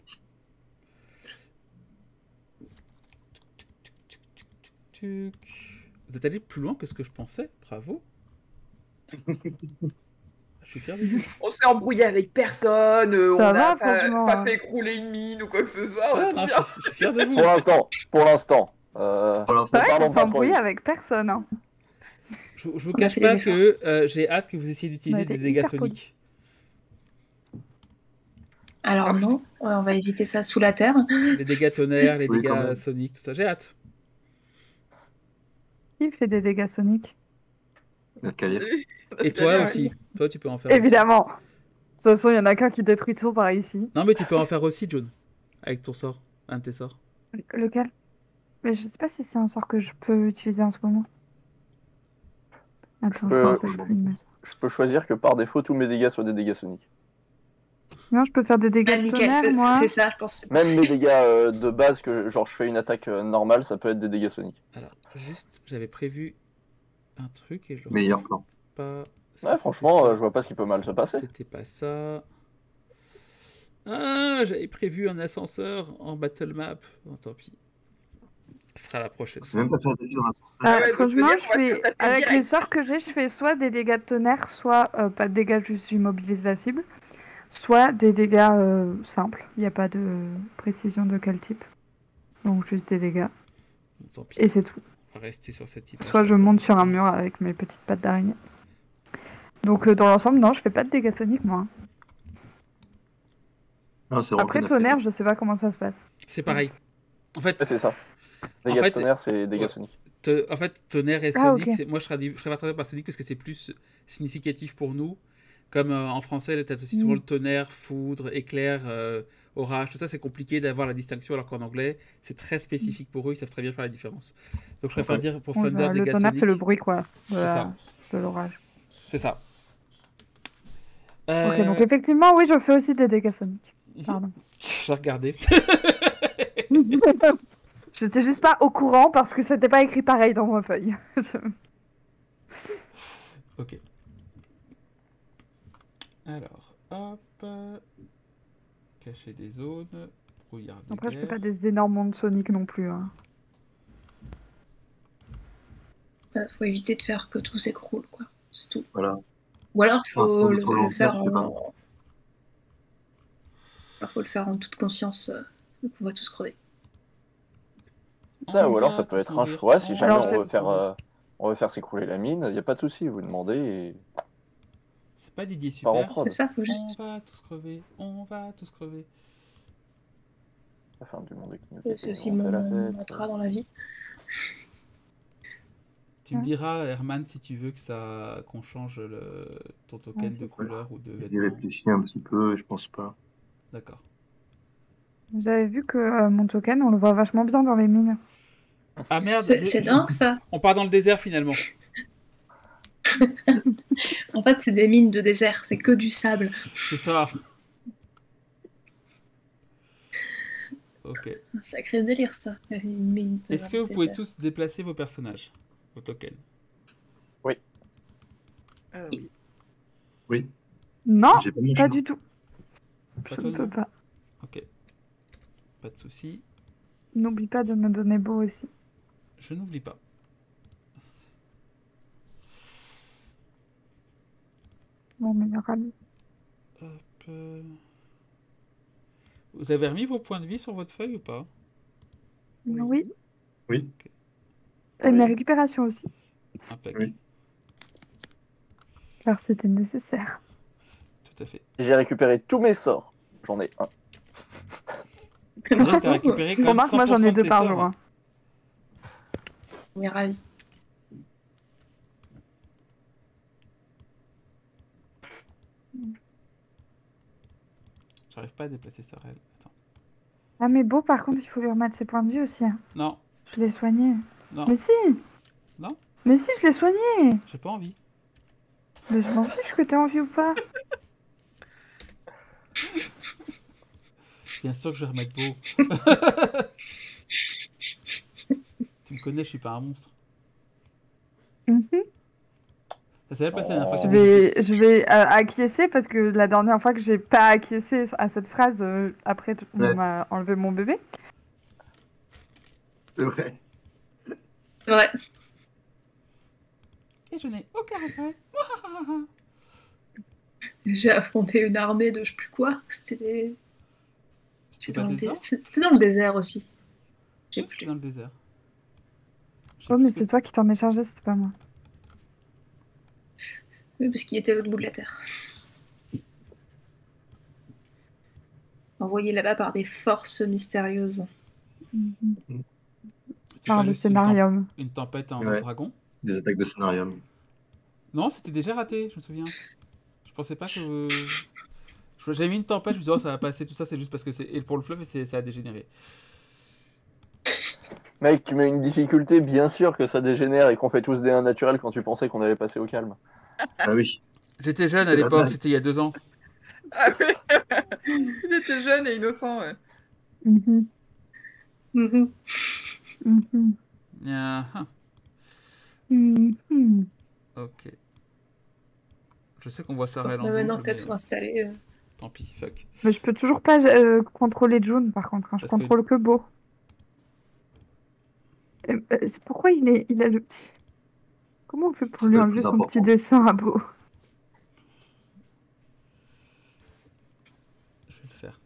Tuc. Vous êtes allé plus loin que ce que je pensais. Bravo. Je suis fier de vous. On s'est embrouillé avec personne, on Ça n'a va, franchement, pas hein. fait écrouler une mine ou quoi que ce soit. Ouais, tout non, bien. je suis fier de vous. Pour l'instant. Pour l'instant, C'est vrai Pardon, qu'on s'est pas trop embrouillé vite. avec personne. Hein. Je vous On a cache fait pas des que j'ai hâte que vous essayiez On d'utiliser a été des dégâts hyper polis. soniques. Alors Ah, non, on va éviter ça sous la terre. Les dégâts tonnerre, les Oui, quand dégâts même. soniques, tout ça. J'ai hâte. Qui fait des dégâts soniques? notre calier. Et toi aussi. Toi, tu peux en faire aussi. Évidemment. De toute façon, il y en a qu'un qui détruit tout par ici. Non, mais tu peux en faire aussi, John. Avec ton sort. Un de tes sorts. Lequel? Mais je sais pas si c'est un sort que je peux utiliser en ce moment. Attends, je peux- me rappelle plus de ma sort. Je peux choisir que par défaut, tous mes dégâts soient des dégâts soniques. Non, je peux faire des dégâts Ah, de nickel, tonnerre, moi. fais ça, je pense. Même mes dégâts de base, que genre je fais une attaque normale, ça peut être des dégâts soniques. Alors, juste, j'avais prévu un truc et je le Meilleur retrouve plan. pas. Ouais, franchement, je vois pas ce qui peut mal se passer. C'était pas ça. Ah, j'avais prévu un ascenseur en battle map. Bon, tant pis. Ce sera la prochaine. C'est même pas faire des dans la Ah ouais, donc Franchement, je veux dire je qu'on va se fais... taper avec direct. les sorts que j'ai, je fais soit des dégâts de tonnerre, soit pas de dégâts, juste j'immobilise la cible, soit des dégâts simples. Il n'y a pas de précision de quel type. Donc juste des dégâts. Bon, tant pis. Et c'est tout. On va rester sur cette image. Soit je monte sur un mur avec mes petites pattes d'araignée. Donc dans l'ensemble, non, je fais pas de dégâts soniques, moi. Non, c'est Après Rocky tonnerre, je sais pas comment ça se passe. C'est pareil. En fait, Ouais, c'est ça. Dégâts fait, de tonnerre, c'est dégâts ouais. soniques. tonnerre et Ah, sonic, ok. moi je ferais partir par sonic parce que c'est plus significatif pour nous. Comme en français, tu associes souvent le tonnerre, foudre, éclair, orage, tout ça c'est compliqué d'avoir la distinction alors qu'en anglais c'est très spécifique pour eux, ils savent très bien faire la différence. Donc je préfère dire pour Bon, Thunder le dégâts tonnerre, soniques. c'est le bruit, quoi, de C'est ça. l'orage. C'est ça. Ok, donc effectivement, oui, je fais aussi des dégâts soniques. Pardon. J'ai regardé. J'étais juste pas au courant parce que c'était pas écrit pareil dans ma feuille. Ok. Alors, hop. Cacher des zones. Brouillard des Après, je fais guerres. pas des énormes ondes soniques non plus. Hein. Faut éviter de faire que tout s'écroule, quoi. C'est tout. Voilà. Ou alors, Enfin, c'est faut notre le volontaire, faire je sais pas. Alors, faut le faire en toute conscience. Donc on va tous crever. Ça, On ou alors va ça peut tous être un mourir. choix, si jamais Alors, on veut faire s'écrouler la mine, il n'y a pas de souci, vous demandez et... C'est pas Didier Par en Super. prod. C'est ça, faut juste. On va tous crever. On va tous crever. La fin du monde qui nous C'est aussi on fait la mon fête. mantra dans la vie. Tu me diras, Herman, si tu veux qu'on change ton token Ouais, de c'est couleur ou de J'y vêtements. réfléchis un petit peu et je pense pas. D'accord. Vous avez vu que mon token, on le voit vachement bien dans les mines. Ah merde, C'est dingue ça. on part dans le désert finalement. En fait, c'est des mines de désert, c'est que du sable. C'est ça. Ok. Un sacré délire ça. Une mine de Est-ce que vous pouvez désert. tous déplacer vos personnages, vos tokens? Oui. Oui, Non, j'ai pas mon pas choix. du tout. Pas Je toi, ne peux non pas. Ok. Pas de souci. N'oublie pas de me donner beau aussi. Je n'oublie pas. Mon meilleur ami. Hop. Vous avez remis vos points de vie sur votre feuille ou pas? Oui. Oui, Et mes Oui. récupérations aussi. Impec. Oui. Car c'était nécessaire. Tout à fait. J'ai récupéré tous mes sorts. J'en ai un. Là, t'as récupéré quand même Remarque, moi j'en 100% ai de 2 tes par sorts, jour. hein. hein. On est ravis. J'arrive pas à déplacer ça réel. Attends. Ah mais beau, par contre, il faut lui remettre ses points de vie aussi. hein. Non, Je l'ai soigné. non, Mais si. Non. Mais si, je l'ai soigné. j'ai pas envie. Mais je m'en fiche que t'aies envie ou pas. Bien sûr que je vais remettre beau. Tu me connais, je suis pas un monstre. Mhm. Ça s'est passé la dernière fois. Je vais acquiescer parce que la dernière fois que j'ai pas acquiescé à cette phrase, après on Ouais. m'a enlevé mon bébé. c'est vrai. Ouais. Et je n'ai aucun regret. J'ai affronté une armée de je sais plus quoi. C'était C'était pas le désert? C'était dans le désert aussi. J'ai Ouais, plus. c'était dans le désert. Je sais Oh plus mais ce que- c'est toi qui t'en es chargé, c'est pas moi. Oui, parce qu'il était à l'autre bout de la terre. Envoyé là-bas par des forces mystérieuses. C'était Par pas le juste scénarium. une tempête en Ouais. dragon? Des attaques de scénarium. Non, c'était déjà raté, je me souviens. Je pensais pas que... J'avais mis une tempête, je me disais, oh, ça va passer, tout ça, c'est juste parce que c'est... Et pour le fleuve, ça a dégénéré. Mec, tu mets une difficulté, bien sûr que ça dégénère et qu'on fait tous des 1 naturels quand tu pensais qu'on allait passer au calme. Ah oui. J'étais jeune à C'est la l'époque, base. c'était il y a 2 ans. Ah oui. Il était jeune et innocent. Ouais. Mhm, Mhm. mhm, Ah, mhm. ok. Je sais qu'on voit ça réel en Bah, maintenant double, que t'as mais tout installé. tant pis, fuck. Mais je peux toujours pas contrôler June par contre, hein. Je Parce que- contrôle que Beau. C'est pourquoi il a le petit... Comment on fait pour C'est lui pas le enlever plus son petit important. dessin à Beau? Je vais le faire.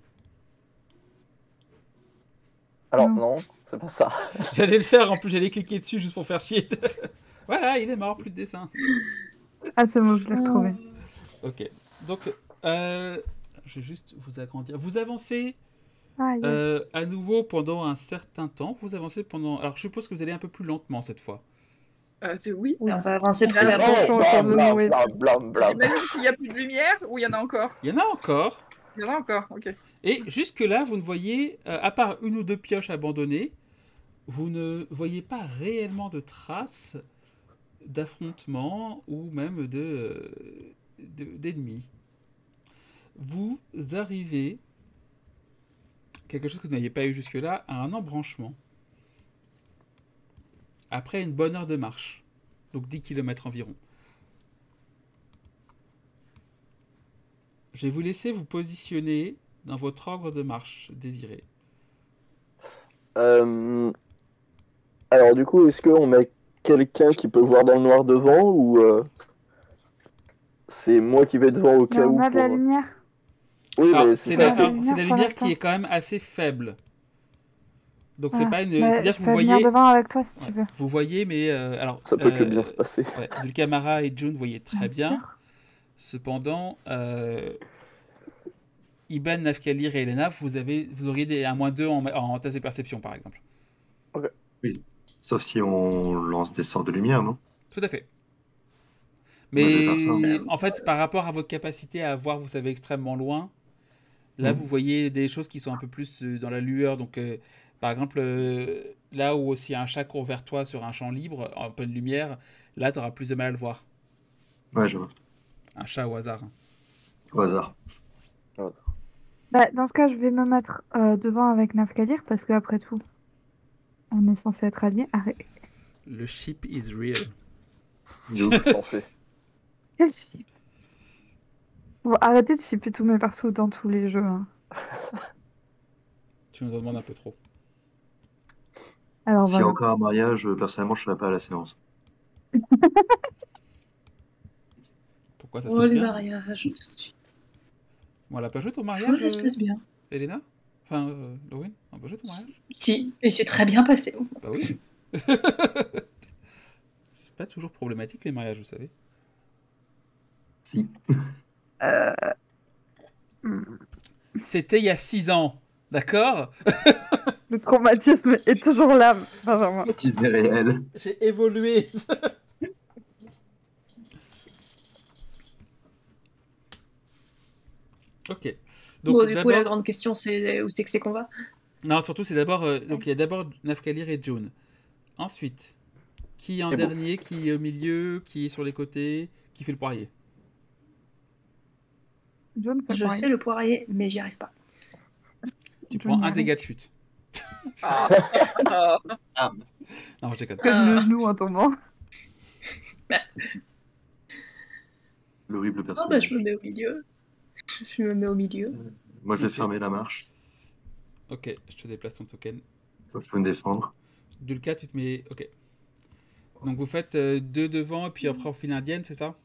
Alors, Non. non, c'est pas ça. J'allais le faire, en plus j'allais cliquer dessus juste pour faire chier. Voilà, il est mort, plus de dessin. Ah c'est bon, je l'ai retrouvé. Ok, donc je vais juste vous agrandir. Vous avancez Ah yes. à nouveau pendant un certain temps. Vous avancez pendant... Alors je suppose que vous allez un peu plus lentement cette fois. Oui. Oui. On va avancer Fais plus à attention autour de nous et tout. Blam, blam. J'imagine qu'il n'y a plus de lumière ou il y en a encore. Il y en a encore. Il y en a encore, ok. Et jusque-là, vous ne voyez, à part une ou deux pioches abandonnées, vous ne voyez pas réellement de traces d'affrontements ou même d'ennemis. Vous arrivez, quelque chose que vous n'aviez pas eu jusque-là, à un embranchement. Après une bonne heure de marche, donc 10 km environ. Je vais vous laisser vous positionner dans votre ordre de marche désiré. Alors, du coup, est-ce qu'on met quelqu'un qui peut voir dans le noir devant ou c'est moi qui vais devant au Mais cas où on a de la pour- lumière. Oui, Alors, mais c'est c'est la, ça. la alors, lumière c'est la pour lumière l'instant. qui est quand même assez faible. Donc c'est Ah, pas une. bah, C'est-à-dire je que peux vous venir voyez. devant avec toi si tu Ouais, veux. vous voyez, mais alors. Ça peut que bien se passer. Ouais, Dulcamara et June voyaient très bien. sûr. Cependant, Iban, Nafkalir et Elena, vous auriez un -2 en test de perception, par exemple. Sauf si on lance des sorts de lumière, non? Tout à fait. Moi, je vais faire Mais ça. en fait, par rapport à votre capacité à voir, vous savez, extrêmement loin, là, vous voyez des choses qui sont un peu plus dans la lueur. Donc, par exemple, là où aussi un chat court vers toi sur un champ libre, en pleine lumière, là, tu auras plus de mal à le voir. Ouais, je vois. Un chat au hasard. Au hasard. Bah, dans ce cas, je vais me mettre devant avec Nafkalir parce qu'après tout, on est censé être alliés. Arrête. Le ship is real. Je pensais. Quel ship? Bon, arrêtez de shipper tous mes persos dans tous les jeux. Hein. Tu nous en demandes un peu trop. Alors S'il y a voilà. encore un mariage, personnellement, je ne serai pas à la séance. Pourquoi ça se Oh, passe les bien? mariages, tout de suite. Bon, elle a pas joué ton Oh, mariage, ça se passe bien. Elena? Enfin, Lauren? On a pas joué ton mariage? Si, et c'est très bien passé. Bah oui. C'est pas toujours problématique les mariages, vous savez. Si. C'était il y a 6 ans, d'accord? Le traumatisme est toujours là, Benjamin. Traumatisme est réel. J'ai évolué. Ok. Donc Bon, du coup, d'abord, la grande question, c'est où c'est qu'on va? non, surtout c'est d'abord, donc il y a d'abord Nafkalir et June. Ensuite, qui est en Et bon. dernier, qui est au milieu, qui est sur les côtés, qui fait le poirier. John fait Je pareil. fais le poirier, mais j'y arrive pas. Tu June prends un y dégât de chute. Ah. Ah. Non, je déconne. Que le genou en tombant. L'horrible Oh, bah, personnage. je me mets au milieu. Je me mets au milieu. Moi, je vais Ok. fermer la marche. Ok, je te déplace ton token. Toi, je peux me défendre. Dulka, tu te mets. Ok. Donc vous faites 2 devant et puis après en file indienne, c'est ça?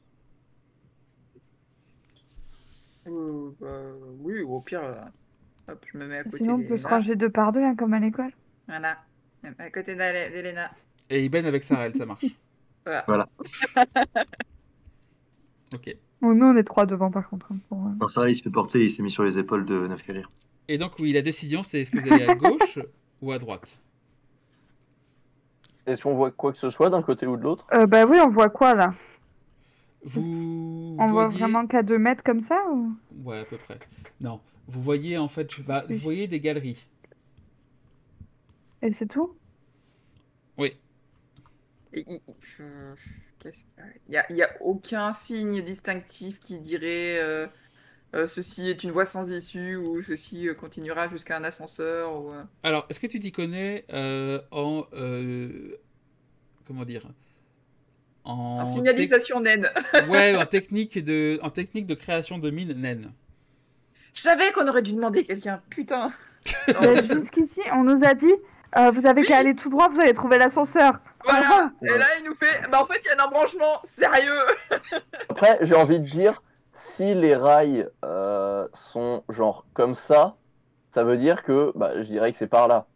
Oui, ou au pire, hop, je me mets à côté Sinon, on peut se d'Elena. ranger 2 par 2, hein, comme à l'école. Voilà, à côté d'Elena. Et Iben avec Sarel, ça marche. Voilà. Voilà. Ok. Bon, nous, on est 3 devant, par contre. Hein, pour, Quand ça, il se fait porter, il s'est mis sur les épaules de Nafkalir. Et donc oui, la décision c'est est-ce que vous allez à gauche ou à droite? Est-ce qu'on voit quoi que ce soit d'un côté ou de l'autre? Bah oui, on voit quoi, là? Vous On voit voyez... vraiment qu'à 2 mètres comme ça ou... Ouais, à peu près. Non, vous voyez en fait, vous voyez des galeries. Et c'est tout? Oui. Et il y a aucun signe distinctif qui dirait ceci est une voie sans issue ou ceci continuera jusqu'à un ascenseur. Ou, Alors, est-ce que tu t'y connais en... comment dire? en signalisation naine. Ouais, en technique de création de mines naines. Je savais qu'on aurait dû demander quelqu'un, putain. Bah, jusqu'ici, on nous a dit, vous avez qu'à aller tout droit, vous allez trouver l'ascenseur. Voilà. Et là, il nous fait, bah en fait, il y a un embranchement, sérieux. Après, j'ai envie de dire, si les rails sont genre comme ça veut dire que bah, je dirais que c'est par là.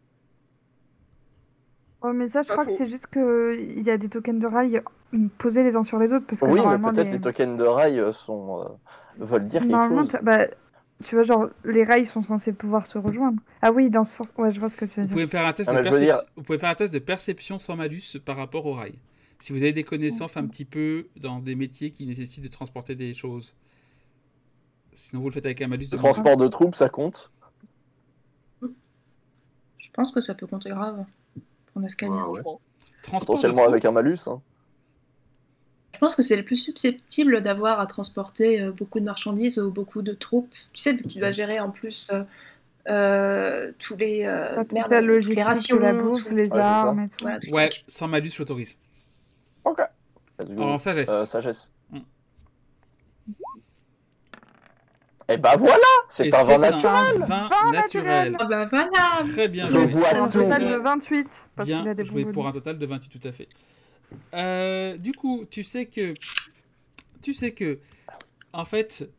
Oh, mais ça, je Pas crois que faux. c'est juste qu'il y a des tokens de rails posés les uns sur les autres. Parce que Oui, mais normalement, peut-être les tokens de rails veulent dire quelque normalement, chose. bah, tu vois, genre, les rails sont censés pouvoir se rejoindre. Ah oui, dans ce sens. Ouais, je vois ce que tu veux Vous dire. pouvez me faire un test Ah, de mais je veux dire- vous pouvez faire un test de perception sans malus par rapport au rail. Si vous avez des connaissances un petit peu dans des métiers qui nécessitent de transporter des choses. Sinon, vous le faites avec un malus de Le transport de troupes, ça compte. Je pense que ça peut compter grave pour 9 Ouais, ouais. transport de Potentiellement troupes. avec un malus. Hein. Je pense que c'est le plus susceptible d'avoir à transporter beaucoup de marchandises ou beaucoup de troupes. Tu sais, tu dois gérer en plus tous les, Toute la logistique, les rations, la bouffe, tout- les c'est ça. armes et tout. voilà, tout le Ouais, truc. sans malus, je l'autorise. Ok. Let's go. En sagesse. Sagesse. Mm. Et bah voilà, c'est Et un vin c'est naturel. un vin naturel. Ah bah voilà. Très bien Je joué. vois C'est un tout. total de 28. Parce qu'il Bien a des joué bons pour un bonus. total de 28, tout à fait. Du coup, tu sais que, en fait,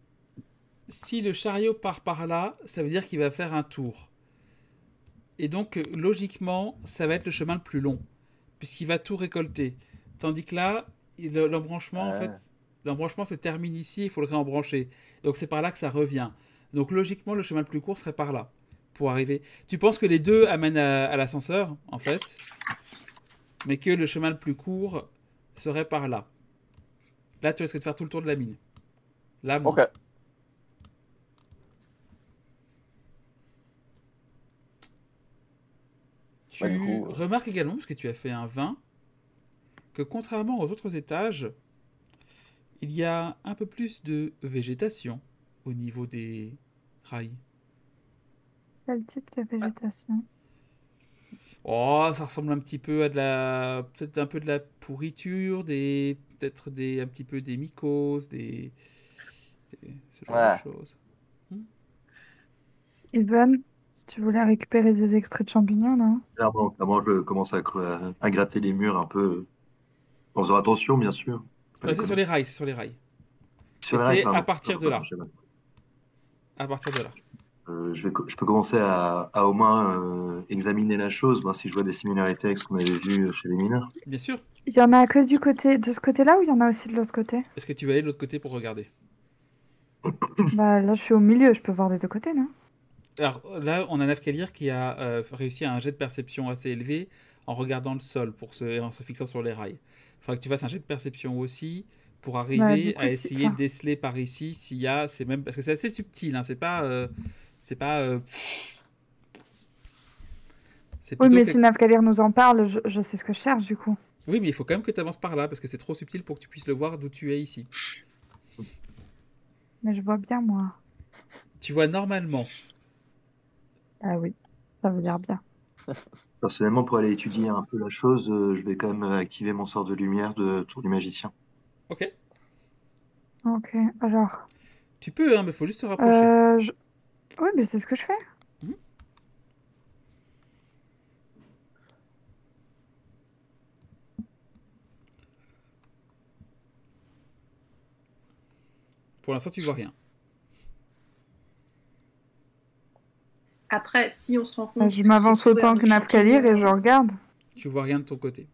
si le chariot part par là, ça veut dire qu'il va faire un tour. Et donc, logiquement, ça va être le chemin le plus long, puisqu'il va tout récolter. Tandis que là, l'embranchement, en Ah. fait, l'embranchement se termine ici, il faut le réembrancher. Donc c'est par là que ça revient. Donc logiquement, le chemin le plus court serait par là, pour arriver. Tu penses que les deux amènent à l'ascenseur, en fait, mais que le chemin le plus court serait par là. Là, tu risques de faire tout le tour de la mine. Là, moins. Ok. Tu Bah, du coup, remarques également, parce que tu as fait un 20, que contrairement aux autres étages, il y a un peu plus de végétation au niveau des rails. Quel type de végétation? Oh, ça ressemble un petit peu à de la... peut-être un peu de la pourriture, peut-être un petit peu des mycoses, ce genre Ouais. de choses. Ivan, si tu voulais récupérer des extraits de champignons, non? Clairement, je commence à gratter les murs un peu, en faisant attention, bien sûr. Pas C'est sur déconner. les rails, c'est sur les rails. Sur Et les rails, c'est à pardon. partir de là. Je sais pas. À partir de là. Je peux commencer à au moins examiner la chose, voir si je vois des similarités avec ce qu'on avait vu chez les mineurs. Bien sûr. Il y en a que du côté de ce côté-là ou il y en a aussi de l'autre côté? Est-ce que tu vas aller de l'autre côté pour regarder? Bah là, je suis au milieu, je peux voir des deux côtés, non? Alors là, on a Nafkalir qui a réussi à un jet de perception assez élevé en regardant le sol en se fixant sur les rails. Il faudra que tu fasses un jet de perception aussi pour arriver du coup, à si- essayer enfin- de déceler par ici s'il y a, c'est même parce que c'est assez subtil, hein, c'est pas, c'est pas, c'est Oui, plutôt mais que- si Navkalir nous en parle, je sais ce que je cherche du coup. Oui, mais il faut quand même que tu avances par là parce que c'est trop subtil pour que tu puisses le voir d'où tu es ici. Mais je vois bien, moi. Tu vois normalement. Ah oui, ça veut dire bien. Personnellement, pour aller étudier un peu la chose, je vais quand même activer mon sort de lumière de Tour du Magicien. Ok. Ok, alors. Tu peux, hein, mais il faut juste se rapprocher. Oui, mais c'est ce que je fais. Mhm. Pour l'instant, tu vois rien. Après, si on se rend compte Je que m'avance c'est couvert autant de que Navkalir et je champignons, regarde. Tu vois rien de ton côté.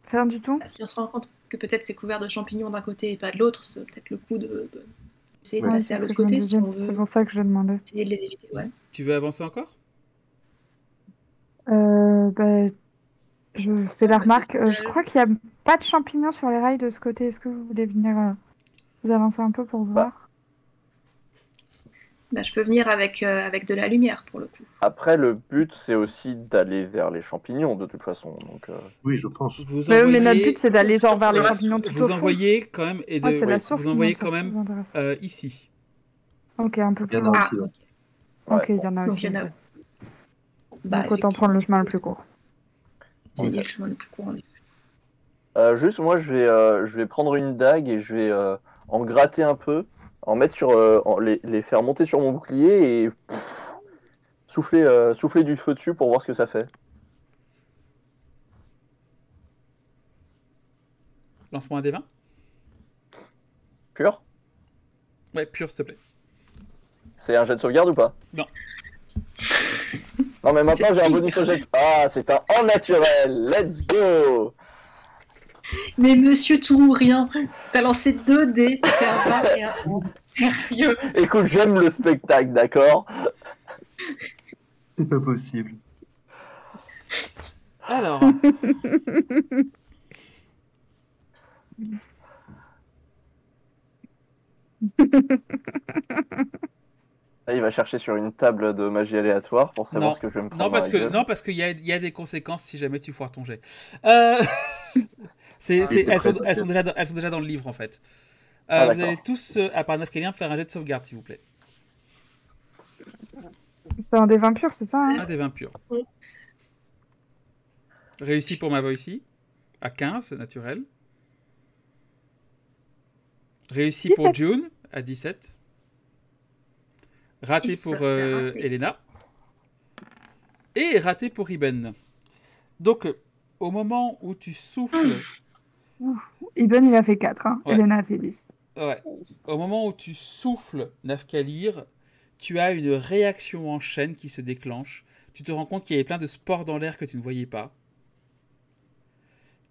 Rien du tout. si on se rend compte que peut-être c'est couvert de champignons d'un côté et pas de l'autre, c'est peut-être le coup d'essayer de Ouais, passer c'est à ce l'autre que je me côté si disais. on C'est veut pour ça que je demandais. essayer de les éviter. Ouais. Tu veux avancer encore? Bah, je fais la Ouais, remarque. parce que, Je crois qu'il n'y a pas de champignons sur les rails de ce côté. Est-ce que vous voulez venir vous avancer un peu pour voir? Bah, je peux venir avec de la lumière pour le coup. Après, le but, c'est aussi d'aller vers les champignons, de toute façon. Donc, Oui, je pense. Vous Mais envoyez, notre but, c'est d'aller genre vers les Vous champignons tout vous au fond. envoyez quand même et Ah, c'est la ouais, source vous qui envoyez m'intéresse- quand même qui m'intéresse. ici. Ok, un peu Il y plus en a loin. Ah, aussi, ouais. ok. Ok, il y en a Donc aussi. il y en a ok. aussi. Bah, Donc autant prendre le chemin le plus court. Essayer Ok. le chemin le plus court en effet. juste, moi, je vais prendre une dague et je vais en gratter un peu, en mettre sur, les faire monter sur mon bouclier et souffler du feu dessus pour voir ce que ça fait. Lance-moi un des 20. Pur? Ouais, pur, s'il te plaît. C'est un jet de sauvegarde ou pas? Non. Non, mais maintenant j'ai un bonus au jet. Ah, c'est un en naturel. Let's go! Mais monsieur tout ou rien, t'as lancé 2 dés, c'est un 20 et un 1. Sérieux. Écoute, j'aime le spectacle, d'accord? C'est pas possible. Alors, Là, il va chercher sur une table de magie aléatoire pour savoir Non. ce que je vais me prendre non, parce dans la gueule. parce qu'il y a des conséquences si jamais tu foires ton jet. Euh, c'est elles sont très déjà dans le livre en fait. Ah, Vous d'accord. allez tous, à part Nafkalir, faire un jet de sauvegarde s'il vous plaît. C'est un des 20 purs, c'est ça, hein? Un des 20 purs. Oui. Réussi pour ma ici, à 15, naturel. Réussi pour 17. June, à 17. Raté Et ça, pour c'est raté. Elena. Et raté pour Iben. Donc, au moment où tu souffles, Iben, il a fait 4, hein. Ouais. Elena a fait 10. ouais, au moment où tu souffles Nafkalir, tu as une réaction en chaîne qui se déclenche. Tu te rends compte qu'il y avait plein de spores dans l'air que tu ne voyais pas,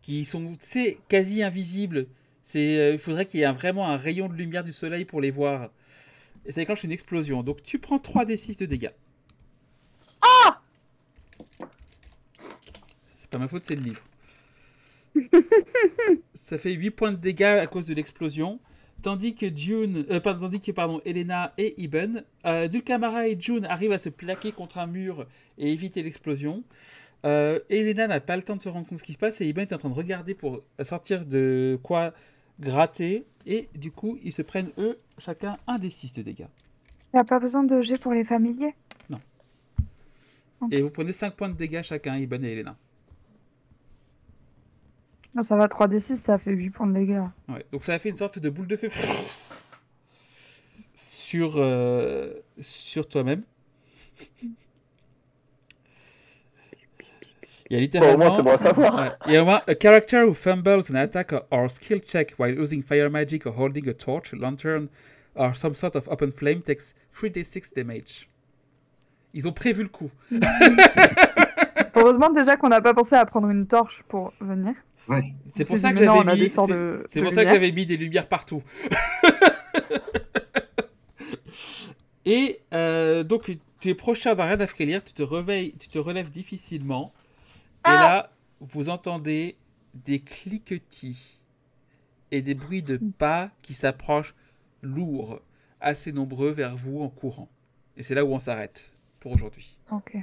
qui sont, tu sais, quasi invisibles. Il faudrait qu'il y ait vraiment un rayon de lumière du soleil pour les voir. et ça déclenche une explosion. Donc tu prends 3d6 de dégâts. C'est pas ma faute, c'est le livre. Ça fait 8 points de dégâts à cause de l'explosion. Tandis que Elena et Iben, Dulcamara et June arrivent à se plaquer contre un mur et éviter l'explosion. Elena n'a pas le temps de se rendre compte de ce qui se passe et Iben est en train de regarder pour sortir de quoi gratter. Et du coup, ils se prennent eux chacun un des 6 de dégâts. Il n'y a pas besoin de jet pour les familiers? Non. Ok. Et vous prenez 5 points de dégâts chacun, Iben et Elena. Non, ça va, 3d6, ça fait 8 points de dégâts. Ouais, donc ça a fait une sorte de boule de feu sur toi-même. Il y a littéralement... Au moins, c'est bon à savoir. Ouais, il y a au moins a character who fumbles an attack or skill check while using fire magic or holding a torch, lantern or some sort of open flame takes 3d6 damage. Ils ont prévu le coup. Heureusement déjà qu'on n'a pas pensé à prendre une torche pour venir. Ouais. C'est pour C'est ça que maintenant, j'avais on a mis. des sorts C'est de c'est pour ça que lumière. j'avais mis des lumières partout. Et donc tu es prochain d'un raid d'Afrelir, tu te relèves difficilement. Et là, vous entendez des cliquetis et des bruits de pas qui s'approchent lourds, assez nombreux vers vous en courant. Et c'est là où on s'arrête pour aujourd'hui. Ok.